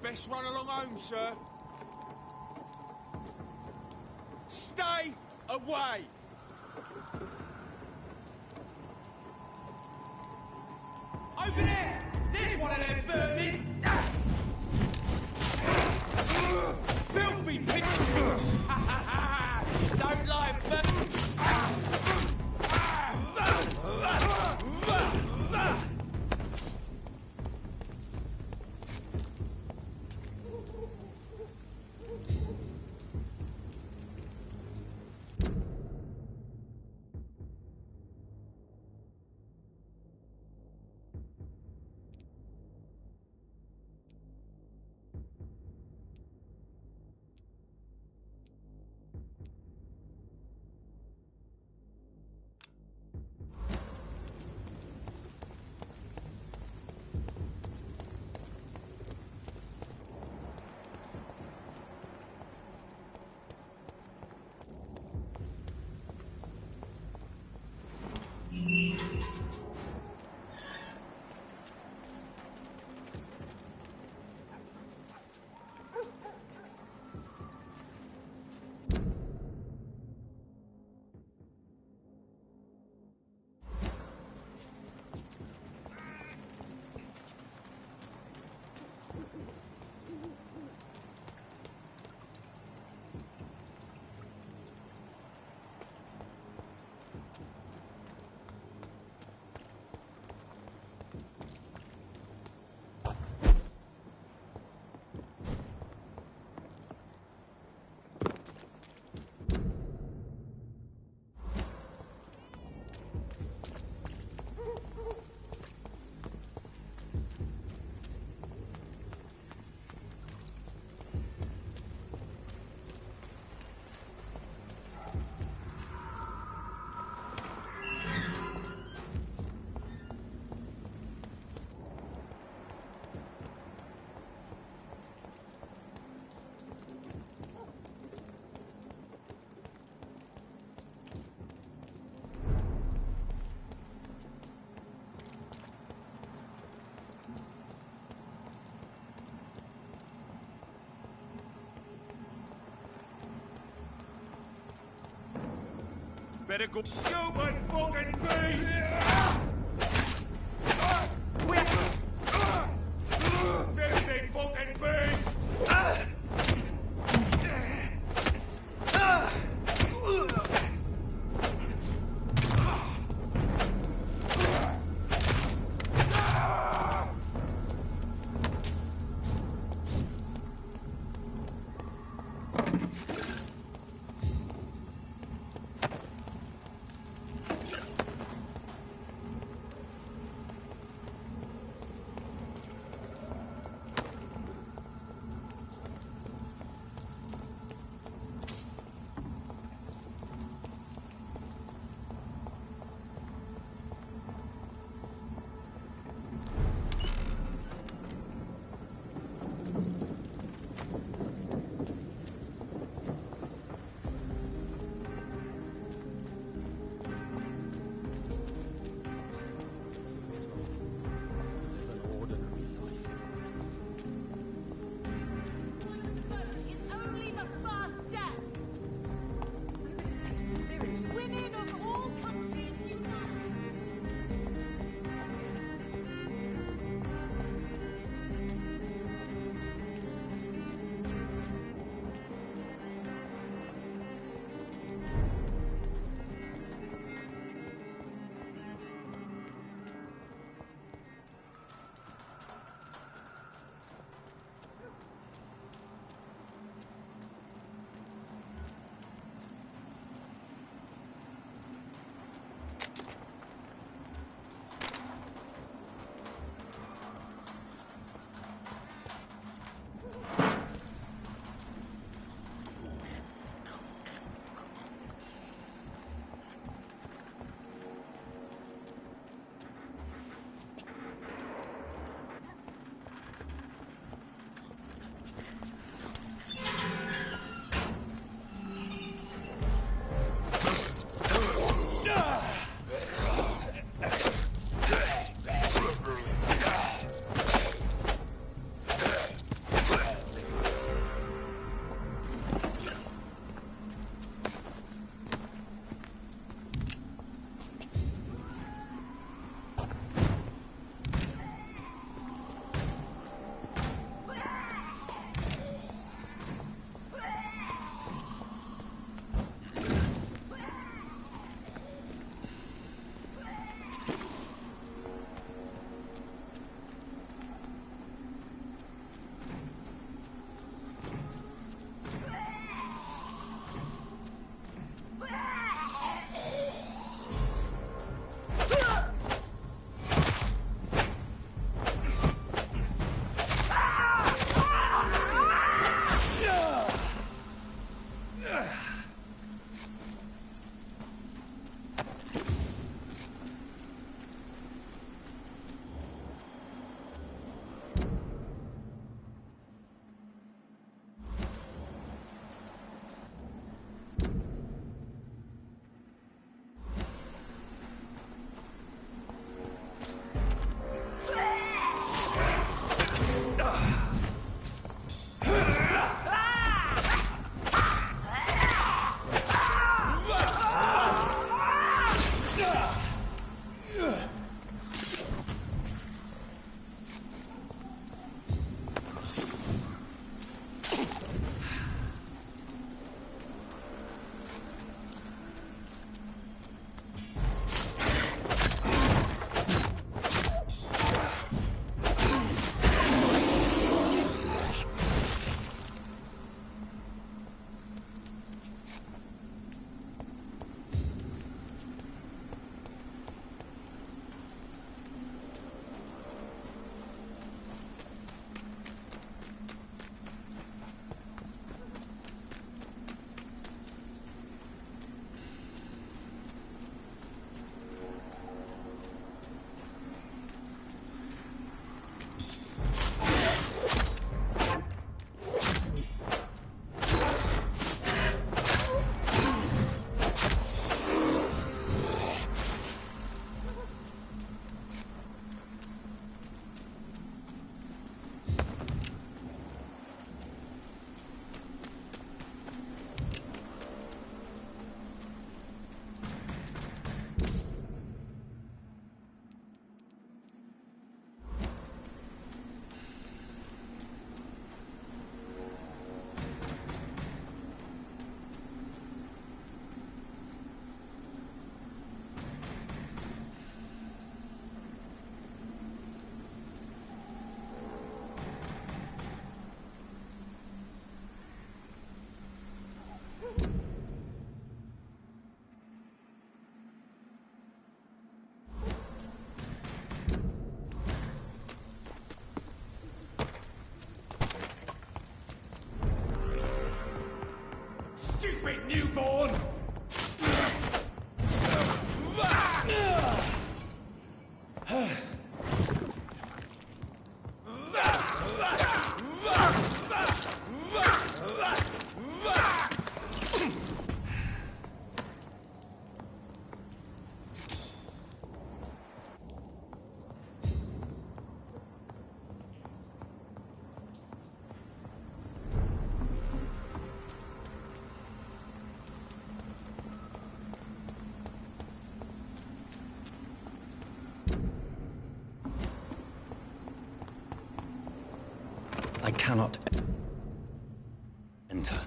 Best run along home, sir. Stay away! Over there! There's one of them vermin! Filthy pig! Don't like vermin! Better go. You my fucking face! Finish they fucking face! stupid newborn! I cannot enter.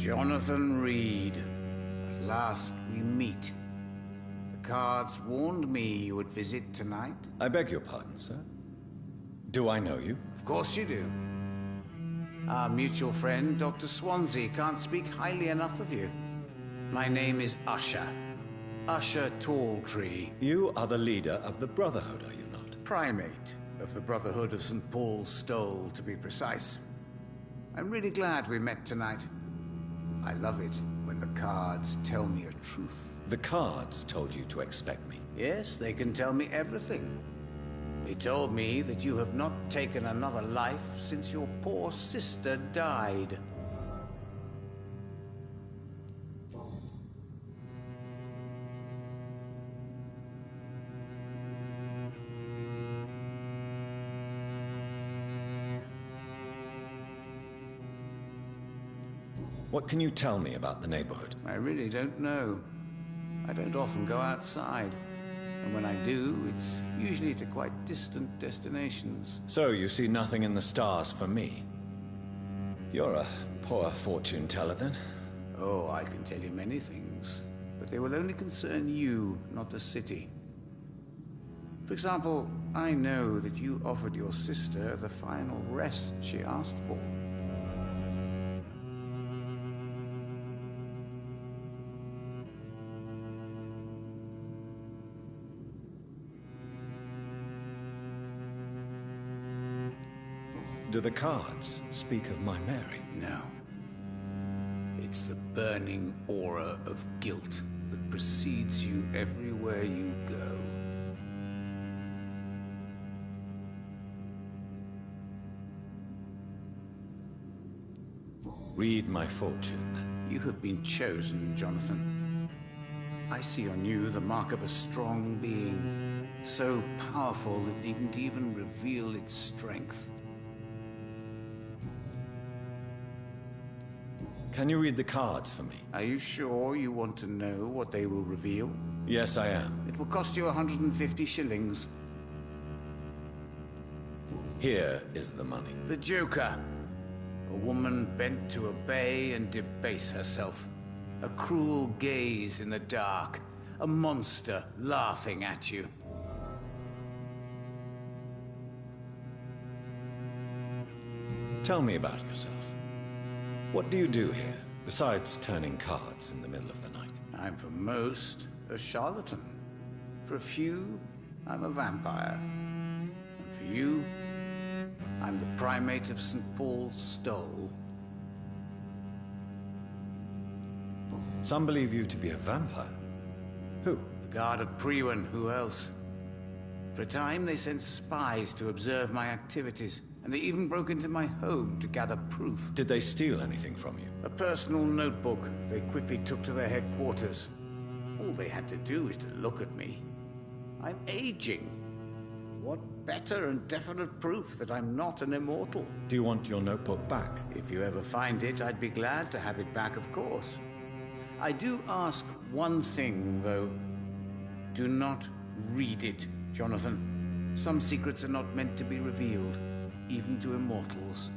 Jonathan Reed. At last we meet. The cards warned me you would visit tonight. I beg your pardon, sir. Do I know you? Of course you do. Our mutual friend, Dr. Swansea, can't speak highly enough of you. My name is Usher. Usher Talltree. You are the leader of the Brotherhood, are you not? Primate of the Brotherhood of St. Paul's Stole, to be precise. I'm really glad we met tonight. I love it when the cards tell me a truth. The cards told you to expect me. Yes, they can tell me everything. They told me that you have not taken another life since your poor sister died. What can you tell me about the neighborhood? I really don't know. I don't often go outside. And when I do, it's usually to quite distant destinations. So you see nothing in the stars for me? You're a poor fortune teller, then? Oh, I can tell you many things. But they will only concern you, not the city. For example, I know that you offered your sister the final rest she asked for. Do the cards speak of my Mary? No. It's the burning aura of guilt that precedes you everywhere you go. Read my fortune, then. You have been chosen, Jonathan. I see on you the mark of a strong being, so powerful it needn't even reveal its strength. Can you read the cards for me? Are you sure you want to know what they will reveal? Yes, I am. It will cost you 150 shillings. Here is the money. The Joker. A woman bent to obey and debase herself. A cruel gaze in the dark. A monster laughing at you. Tell me about yourself. What do you do here, besides turning cards in the middle of the night? I'm for most a charlatan. For a few, I'm a vampire. And for you, I'm the primate of St. Paul's Stole. Some believe you to be a vampire. Who? The Guard of Priwen, who else? For a time, they sent spies to observe my activities. And they even broke into my home to gather proof. Did they steal anything from you? A personal notebook they quickly took to their headquarters. All they had to do is to look at me. I'm aging. What better and definite proof that I'm not an immortal? Do you want your notebook back? If you ever find it, I'd be glad to have it back, of course. I do ask one thing, though. Do not read it, Jonathan. Some secrets are not meant to be revealed. Even to immortals.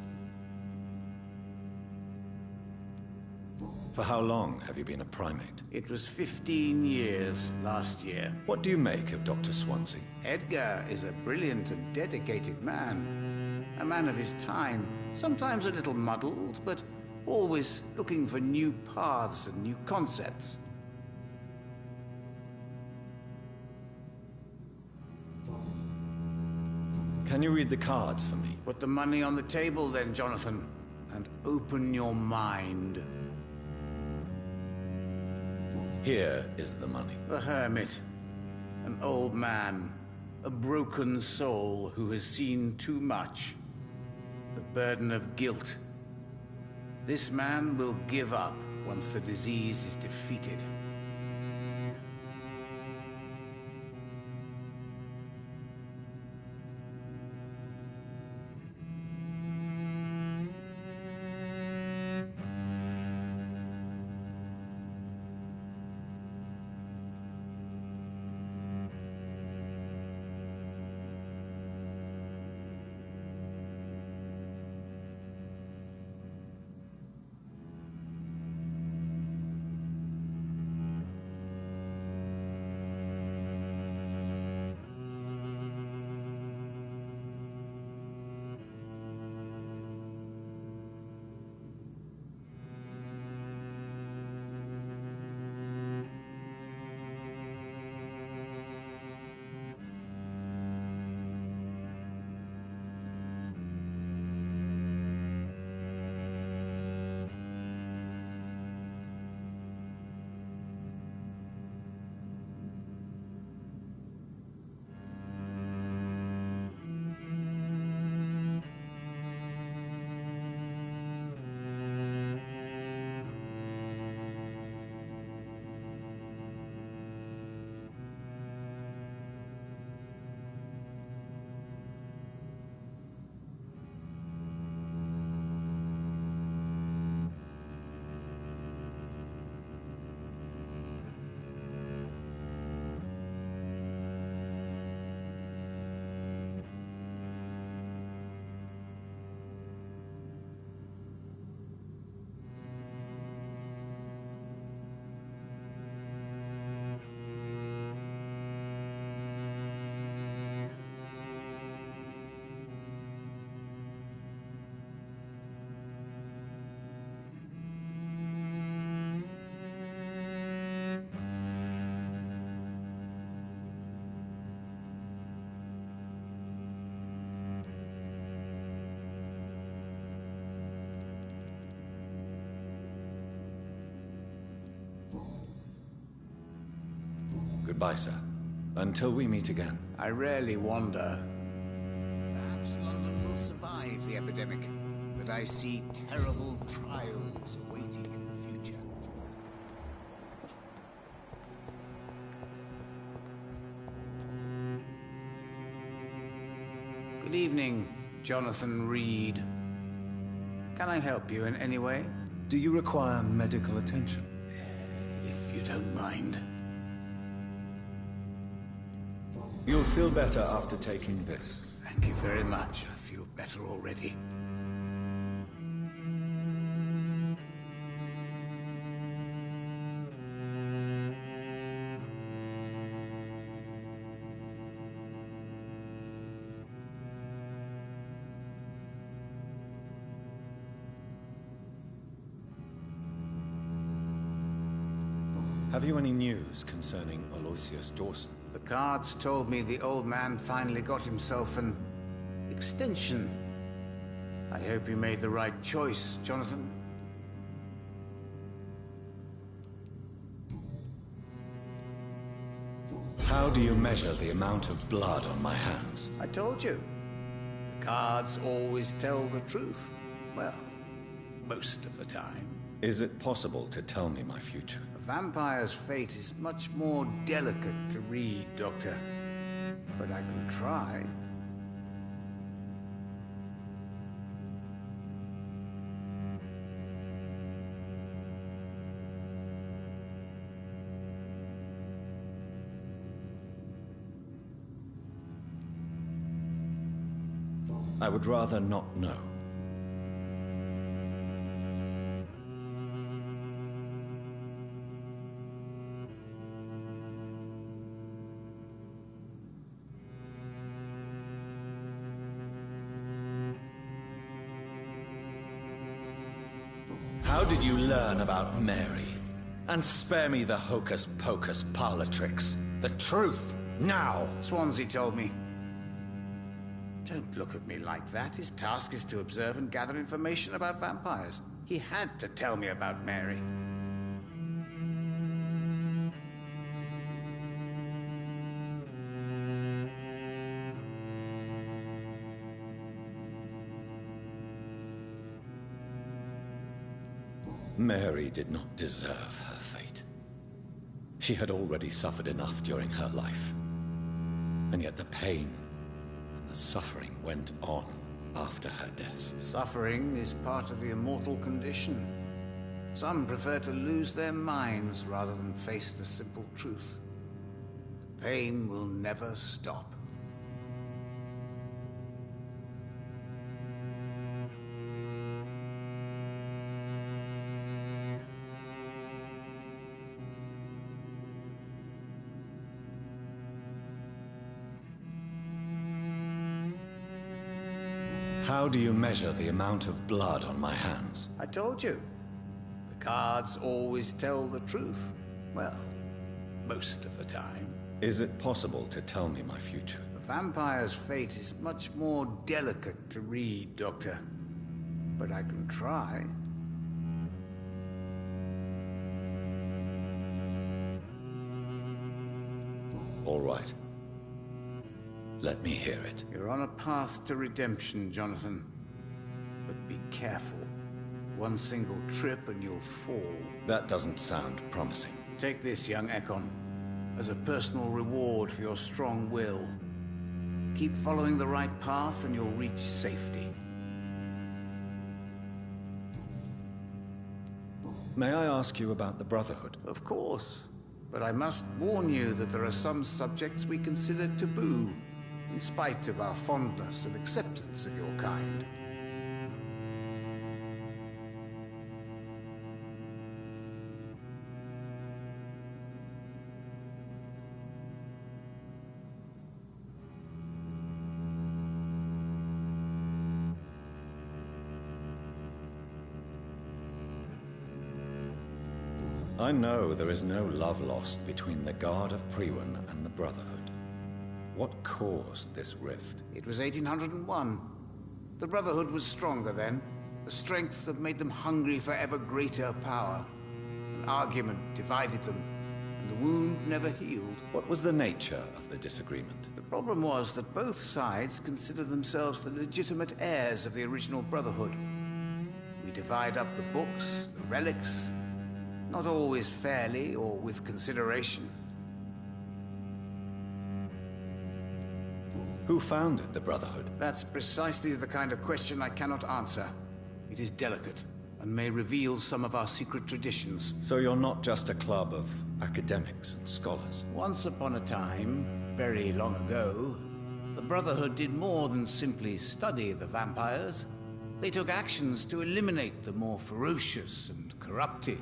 For how long have you been a primate? It was 15 years last year. What do you make of Dr. Swansea? Edgar is a brilliant and dedicated man. A man of his time. Sometimes a little muddled, but always looking for new paths and new concepts. Can you read the cards for me? Put the money on the table then, Jonathan, and open your mind. Here is the money. The Hermit. An old man. A broken soul who has seen too much. The burden of guilt. This man will give up once the disease is defeated. Goodbye, sir. Until we meet again. I rarely wander. Perhaps London will survive the epidemic, but I see terrible trials awaiting in the future. Good evening, Jonathan Reed. Can I help you in any way? Do you require medical attention? If you don't mind. You'll feel better after taking this. Thank you very much. I feel better already. Have you any news concerning Aloysius Dawson? The cards told me the old man finally got himself an extension. I hope you made the right choice, Jonathan. How do you measure the amount of blood on my hands? I told you. The cards always tell the truth. Well, most of the time. Is it possible to tell me my future? A vampire's fate is much more delicate to read, Doctor. But I can try. I would rather not know. How did you learn about Mary? And spare me the hocus-pocus parlor tricks. The truth, now! Swansea told me. Don't look at me like that. His task is to observe and gather information about vampires. He had to tell me about Mary. Mary did not deserve her fate. She had already suffered enough during her life. And yet the pain and the suffering went on after her death. Suffering is part of the immortal condition. Some prefer to lose their minds rather than face the simple truth. The pain will never stop. How do you measure the amount of blood on my hands? I told you. The cards always tell the truth. Well, most of the time. Is it possible to tell me my future? A vampire's fate is much more delicate to read, Doctor. But I can try. All right. Let me hear it. You're on a path to redemption, Jonathan. But be careful. One single trip and you'll fall. That doesn't sound promising. Take this, young Ekon, as a personal reward for your strong will. Keep following the right path and you'll reach safety. May I ask you about the Brotherhood? Of course. But I must warn you that there are some subjects we consider taboo, in spite of our fondness and acceptance of your kind. I know there is no love lost between the Guard of Priwen and the Brotherhood. What caused this rift? It was 1801. The Brotherhood was stronger then, a strength that made them hungry for ever greater power. An argument divided them, and the wound never healed. What was the nature of the disagreement? The problem was that both sides considered themselves the legitimate heirs of the original Brotherhood. We divide up the books, the relics, not always fairly or with consideration. Who founded the Brotherhood? That's precisely the kind of question I cannot answer. It is delicate, and may reveal some of our secret traditions. So you're not just a club of academics and scholars? Once upon a time, very long ago, the Brotherhood did more than simply study the vampires. They took actions to eliminate the more ferocious and corrupted.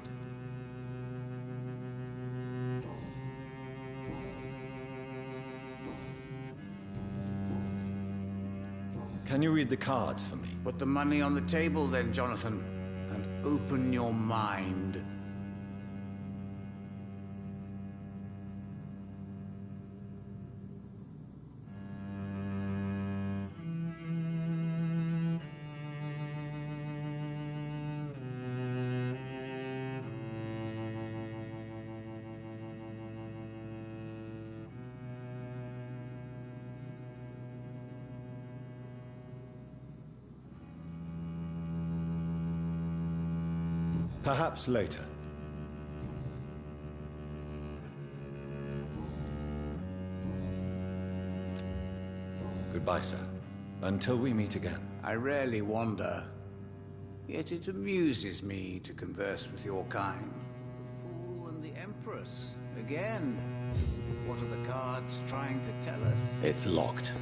Can you read the cards for me? Put the money on the table then, Jonathan, and open your mind. Perhaps later. Goodbye, sir. Until we meet again. I rarely wander, yet it amuses me to converse with your kind. The Fool and the Empress. Again. What are the cards trying to tell us? It's locked.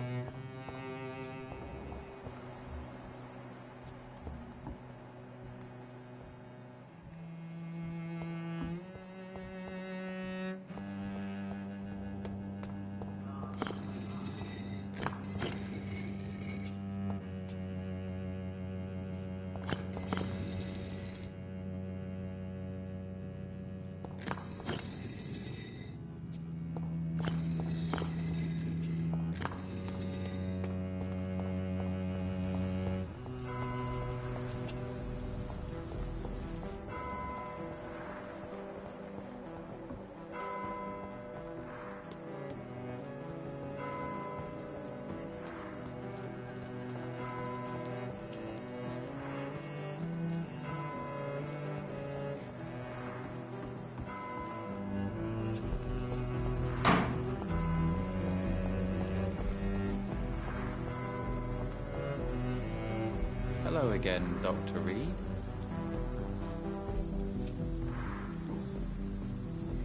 Hello again, Dr. Reed.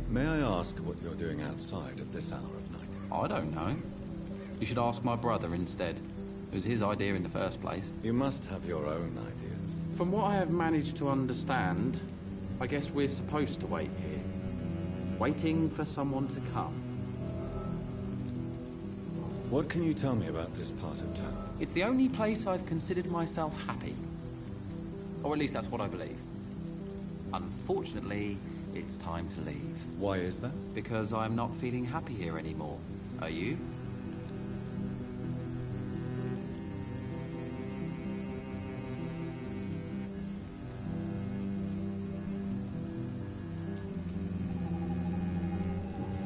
May I ask what you're doing outside at this hour of night? I don't know. You should ask my brother instead. It was his idea in the first place. You must have your own ideas. From what I have managed to understand, I guess we're supposed to wait here. Waiting for someone to come. What can you tell me about this part of town? It's the only place I've considered myself happy. Or at least that's what I believe. Unfortunately, it's time to leave. Why is that? Because I'm not feeling happy here anymore. Are you?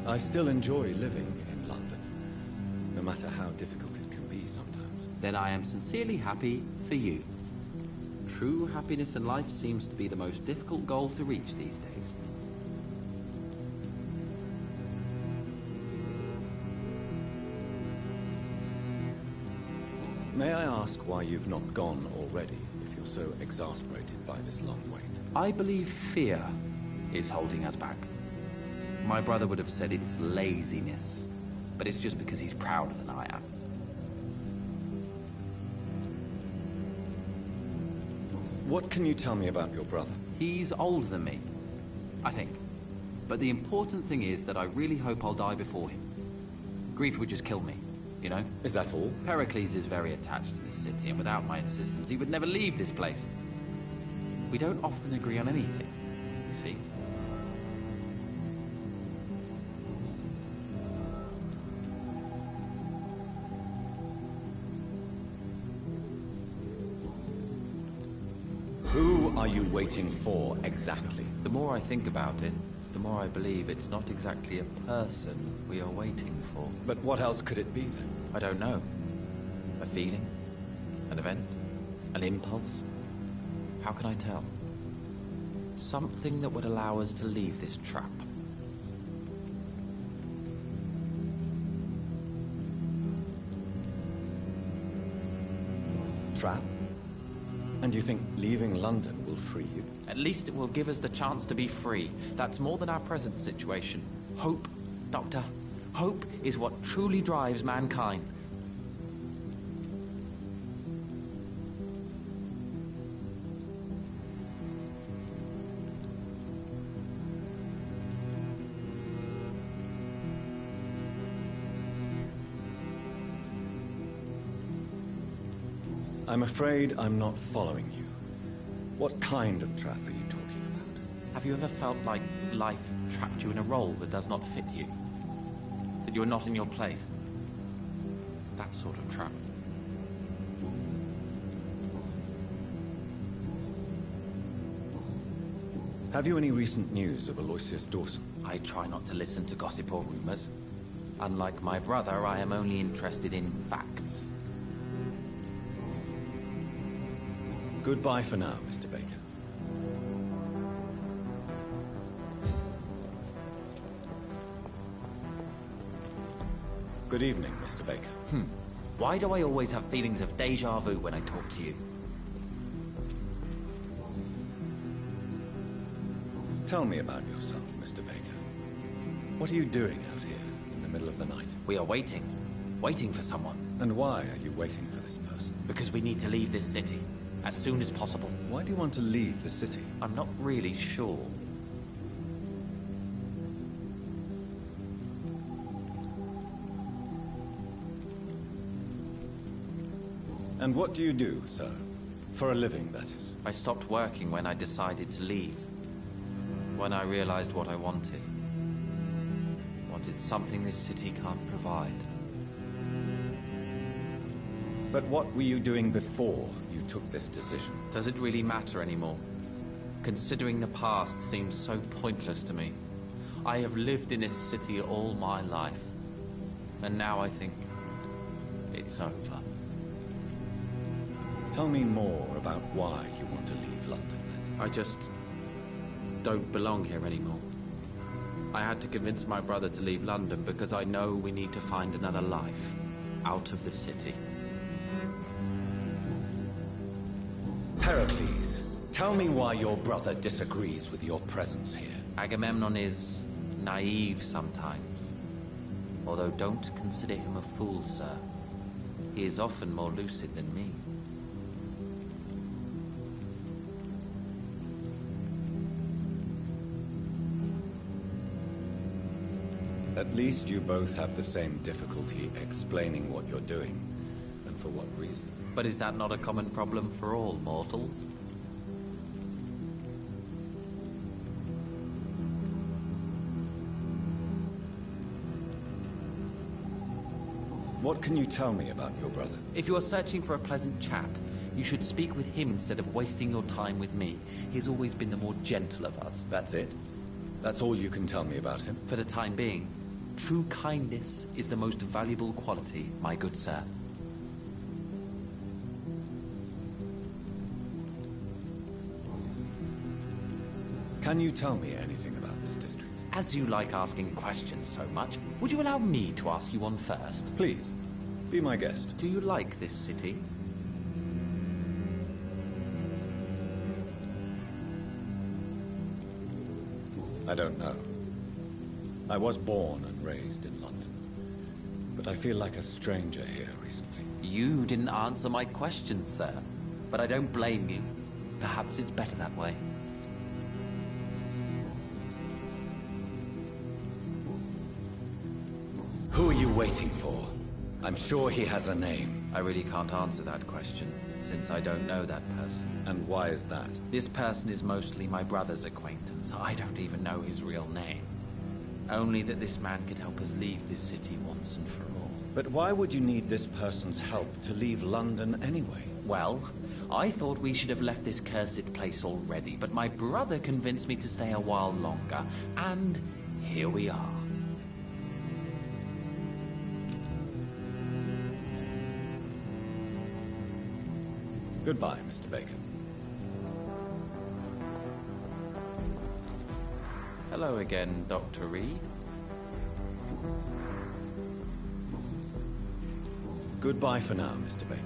I still enjoy living in London, no matter how difficult it can be sometimes. Then I am sincerely happy for you. True happiness in life seems to be the most difficult goal to reach these days. May I ask why you've not gone already, if you're so exasperated by this long wait? I believe fear is holding us back. My brother would have said it's laziness, but it's just because he's prouder than I am. What can you tell me about your brother? He's older than me, I think. But the important thing is that I really hope I'll die before him. Grief would just kill me, you know? Is that all? Pericles is very attached to this city, and without my insistence, he would never leave this place. We don't often agree on anything, you see? Who are you waiting for, exactly? The more I think about it, the more I believe it's not exactly a person we are waiting for. But what else could it be, then? I don't know. A feeling? An event? An impulse? How can I tell? Something that would allow us to leave this trap. Trap? And you think leaving London will free you? At least it will give us the chance to be free. That's more than our present situation. Hope, Doctor. Hope is what truly drives mankind. I'm afraid I'm not following you. What kind of trap are you talking about? Have you ever felt like life trapped you in a role that does not fit you? That you're not in your place? That sort of trap. Have you any recent news of Aloysius Dawson? I try not to listen to gossip or rumors. Unlike my brother, I am only interested in facts. Goodbye for now, Mr. Baker. Good evening, Mr. Baker. Why do I always have feelings of déjà vu when I talk to you? Tell me about yourself, Mr. Baker. What are you doing out here in the middle of the night? We are waiting. Waiting for someone. And why are you waiting for this person? Because we need to leave this city. As soon as possible. Why do you want to leave the city? I'm not really sure. And what do you do, sir? For a living, that is. I stopped working when I decided to leave. When I realized what I wanted. Wanted something this city can't provide. But what were you doing before you took this decision? Does it really matter anymore? Considering the past seems so pointless to me. I have lived in this city all my life. And now I think it's over. Tell me more about why you want to leave London, then. I just don't belong here anymore. I had to convince my brother to leave London because I know we need to find another life out of the city. Heracles, tell me why your brother disagrees with your presence here. Agamemnon is naive sometimes. Although don't consider him a fool, sir. He is often more lucid than me. At least you both have the same difficulty explaining what you're doing, and for what reason. But is that not a common problem for all mortals? What can you tell me about your brother? If you are searching for a pleasant chat, you should speak with him instead of wasting your time with me. He's always been the more gentle of us. That's it? That's all you can tell me about him? For the time being, true kindness is the most valuable quality, my good sir. Can you tell me anything about this district? As you like asking questions so much, would you allow me to ask you one first? Please, be my guest. Do you like this city? I don't know. I was born and raised in London, but I feel like a stranger here recently. You didn't answer my question, sir, but I don't blame you. Perhaps it's better that way. Who are you waiting for? I'm sure he has a name. I really can't answer that question, since I don't know that person. And why is that? This person is mostly my brother's acquaintance. I don't even know his real name. Only that this man could help us leave this city once and for all. But why would you need this person's help to leave London anyway? Well, I thought we should have left this cursed place already, but my brother convinced me to stay a while longer, and here we are. Goodbye, Mr. Baker. Hello again, Dr. Reed. Goodbye for now, Mr. Baker.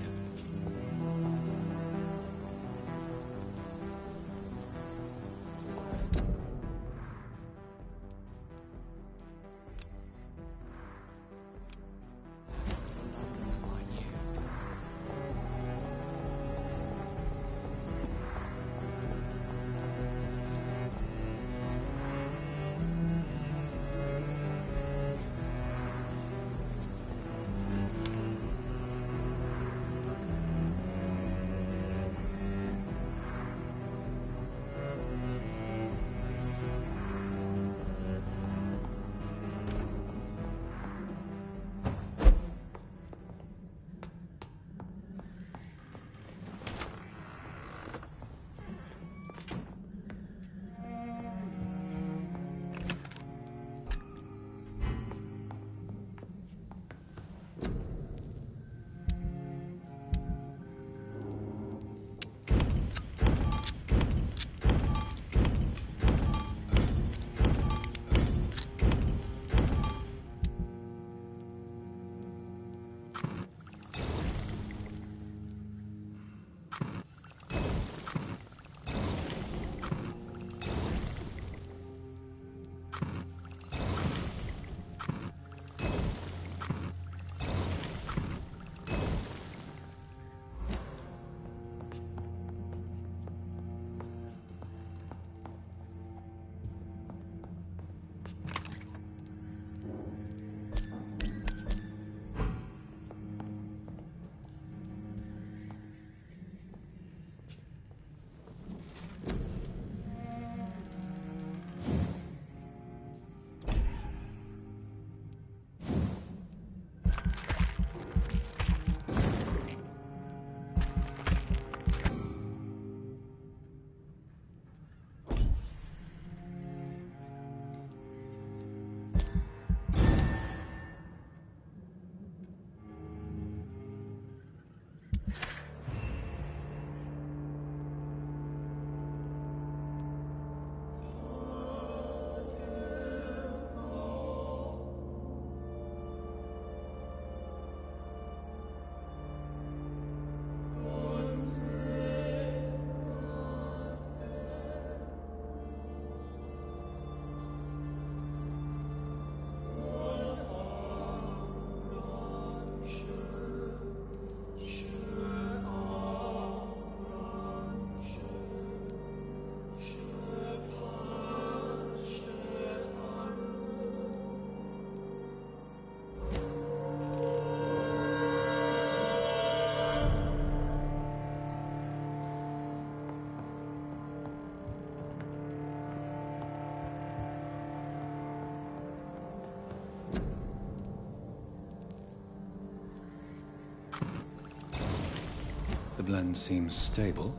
The blend seems stable.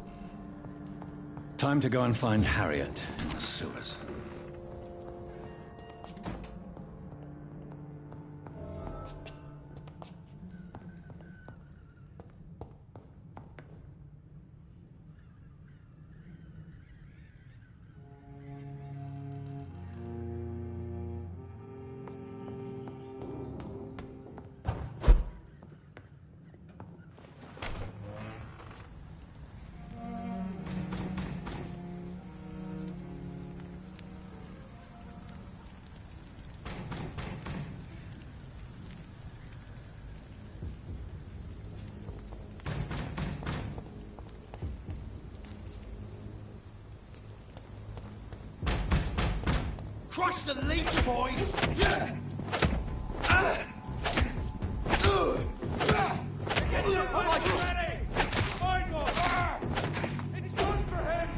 Time to go and find Harriet in the sewers. Crush the leech, boys! Yeah! Ready! Find one! It's done for him!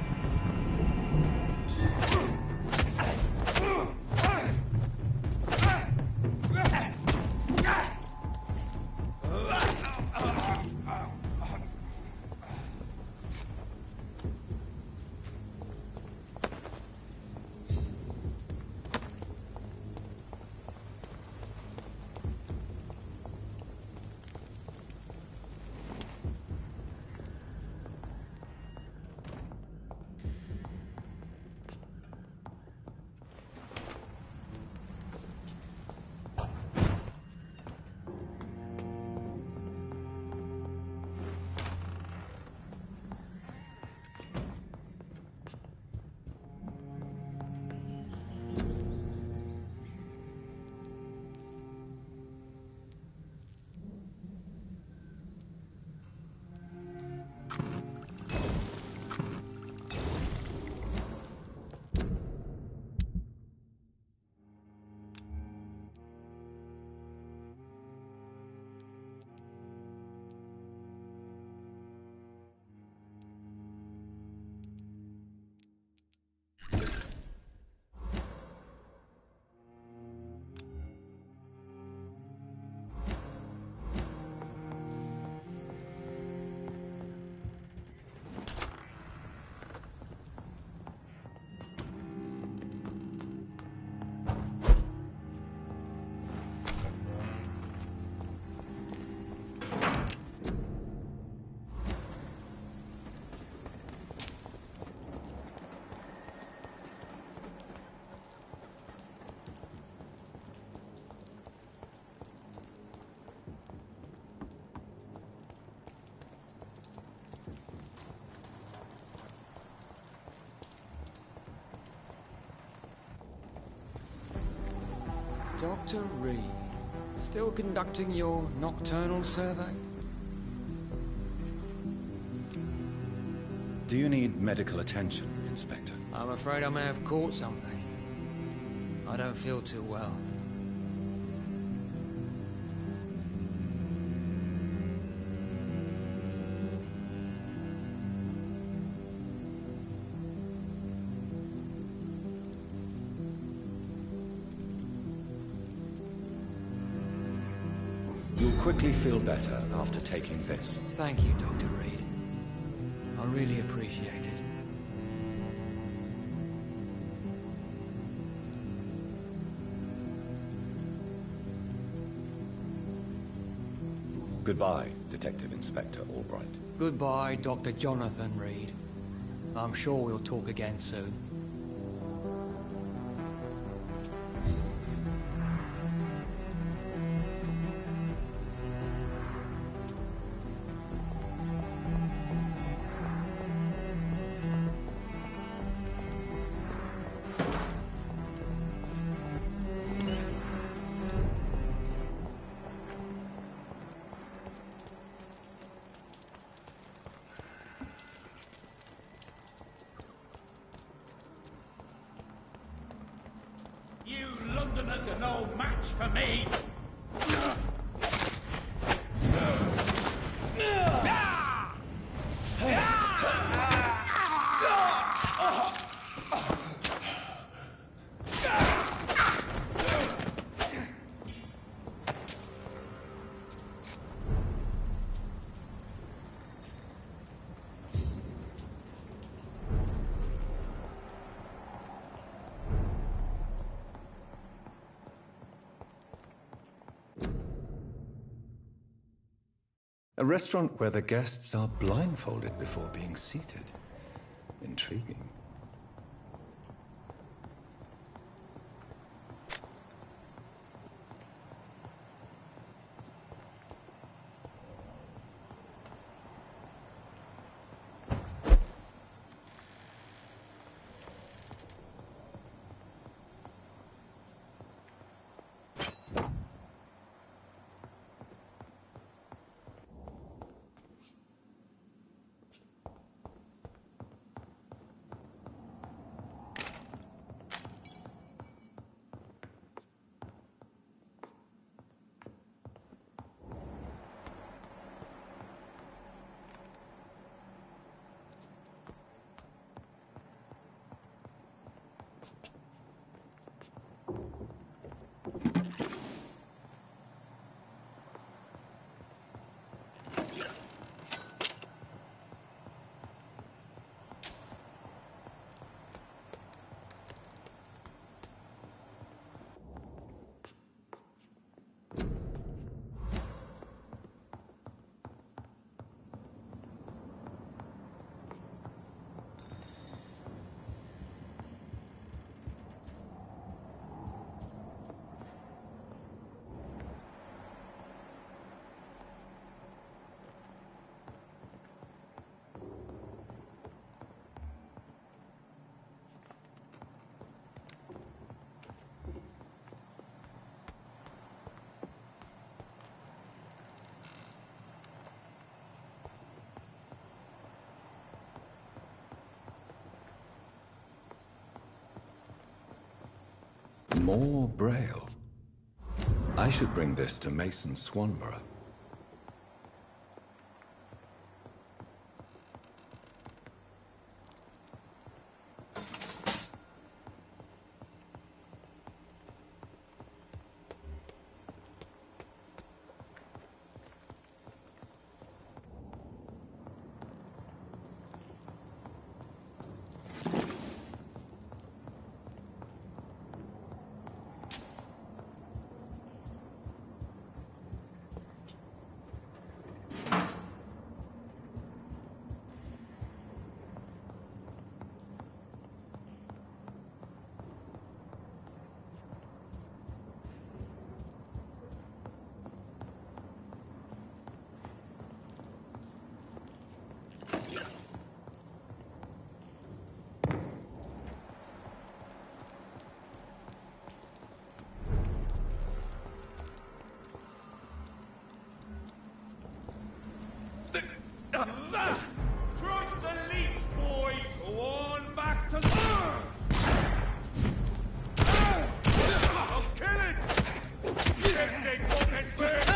Dr. Reed, still conducting your nocturnal survey? Do you need medical attention, Inspector? I'm afraid I may have caught something. I don't feel too well. You'll quickly feel better after taking this. Thank you, Dr. Reed. I really appreciate it. Goodbye, Detective Inspector Albright. Goodbye, Dr. Jonathan Reed. I'm sure we'll talk again soon. You Londoners are no match for me! A restaurant where the guests are blindfolded before being seated. Intriguing. More Braille. I should bring this to Mason Swanborough. Trust the leech, boys! Go on back to... I'll kill it! Get fucking thing!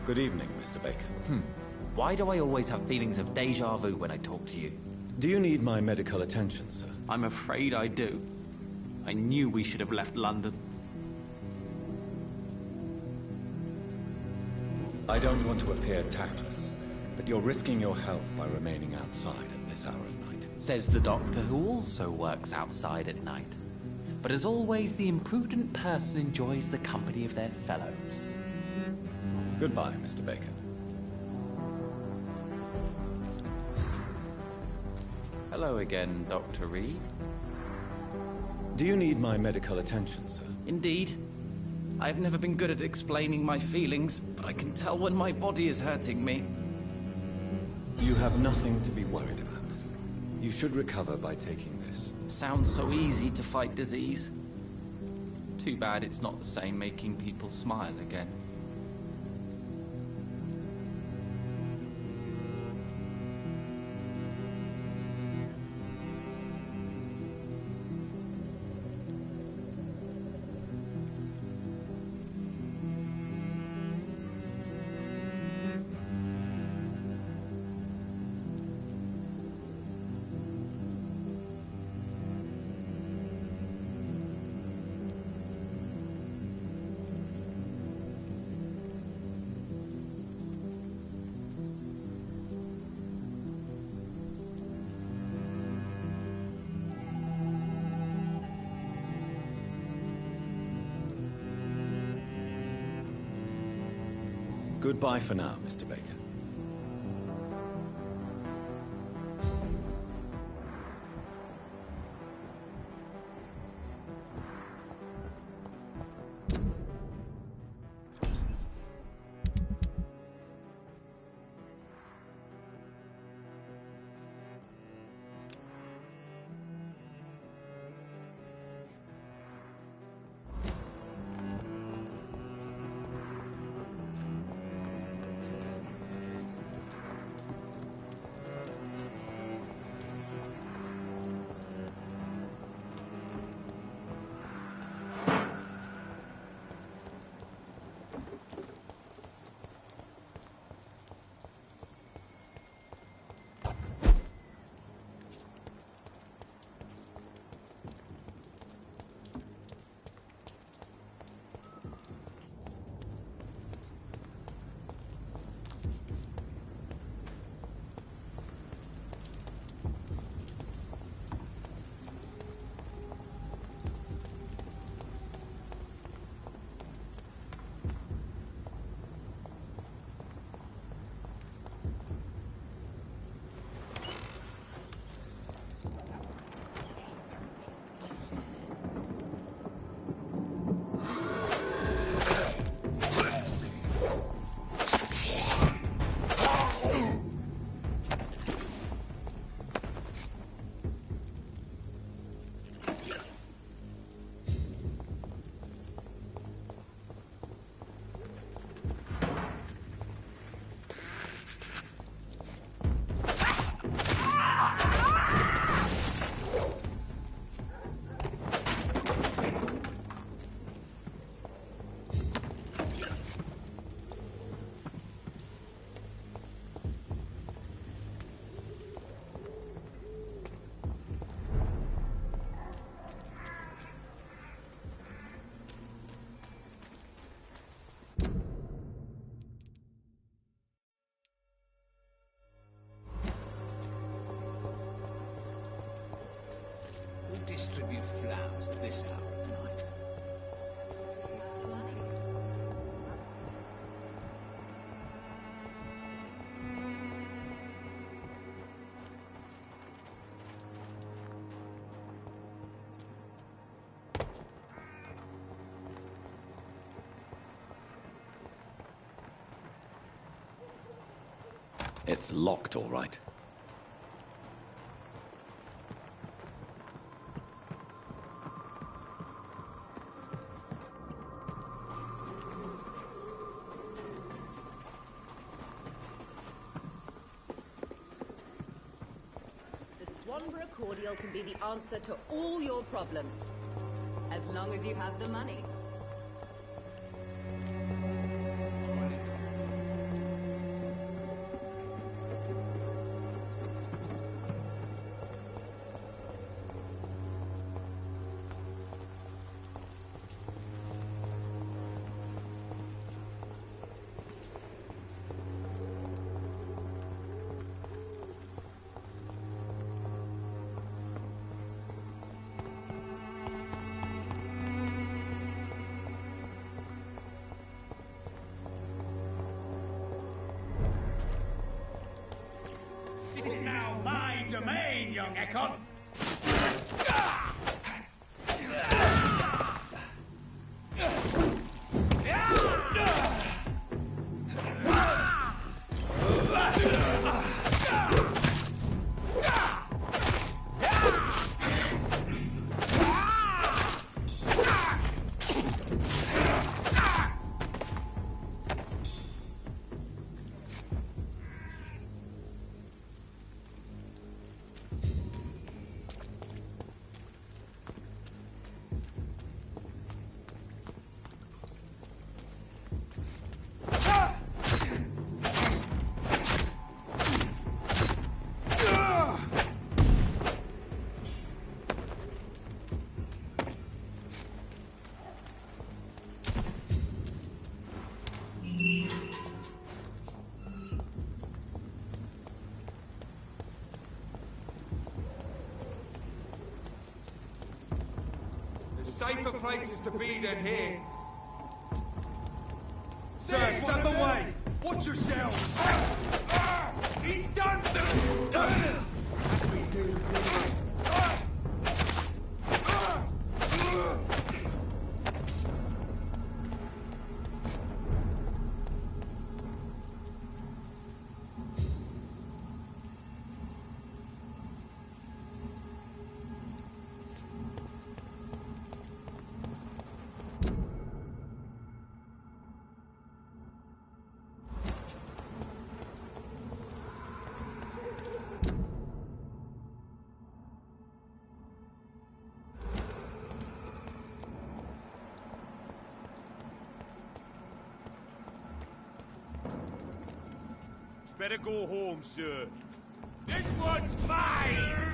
Good evening, Mr. Baker. Why do I always have feelings of déjà vu when I talk to you? Do you need my medical attention, sir? I'm afraid I do. I knew we should have left London. I don't want to appear tactless, but you're risking your health by remaining outside at this hour of night. Says the doctor who also works outside at night. But as always, the imprudent person enjoys the company of their fellows. Goodbye, Mr. Baker. Hello again, Dr. Reed. Do you need my medical attention, sir? Indeed. I've never been good at explaining my feelings, but I can tell when my body is hurting me. You have nothing to be worried about. You should recover by taking this. Sounds so easy to fight disease. Too bad it's not the same making people smile again. Goodbye for now, Mr. Baker. Distribute flowers at this hour of night. It's locked, all right. Swanborough cordial can be the answer to all your problems, as long as you have the money. This is now my domain, young Ekon! Safer places to be than here. Sir, step away! Watch yourselves! He's done! That's what you do. Better go home, sir. This one's mine!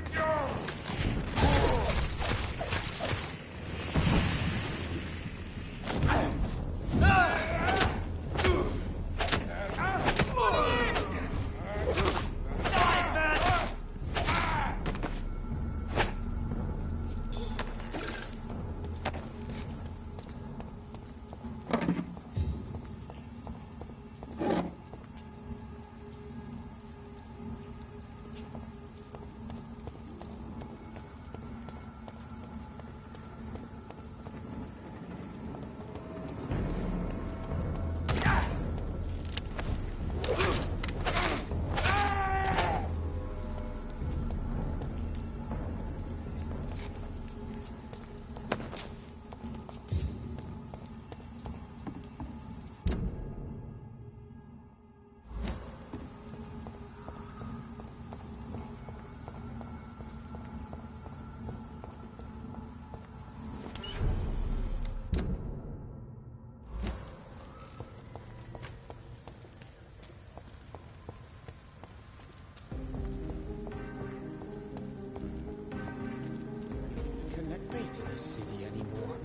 To the city anymore.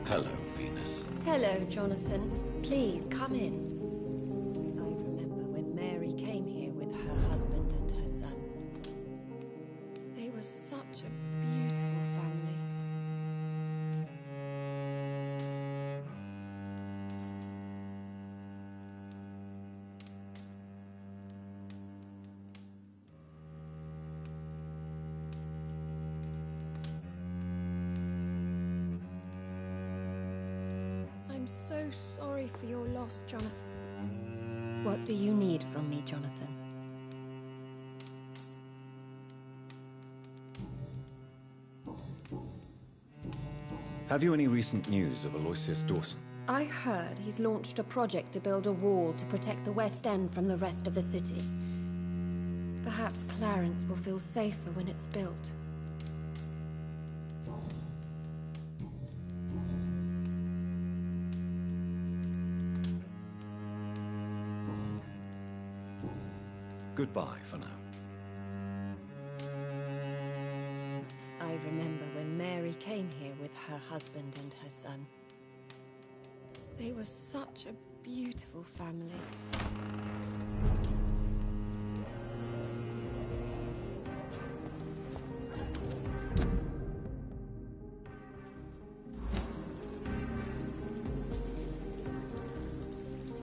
Hello, Venus. Hello, Jonathan. Please, come in. I remember when Mary came here with her husband and her son. They were such a beautiful family. I'm so sorry for your loss, Jonathan. What do you need from me, Jonathan? Have you any recent news of Aloysius Dawson? I heard he's launched a project to build a wall to protect the West End from the rest of the city. Perhaps Clarence will feel safer when it's built. Goodbye for now. I remember when Mary came here with her husband and her son. They were such a beautiful family.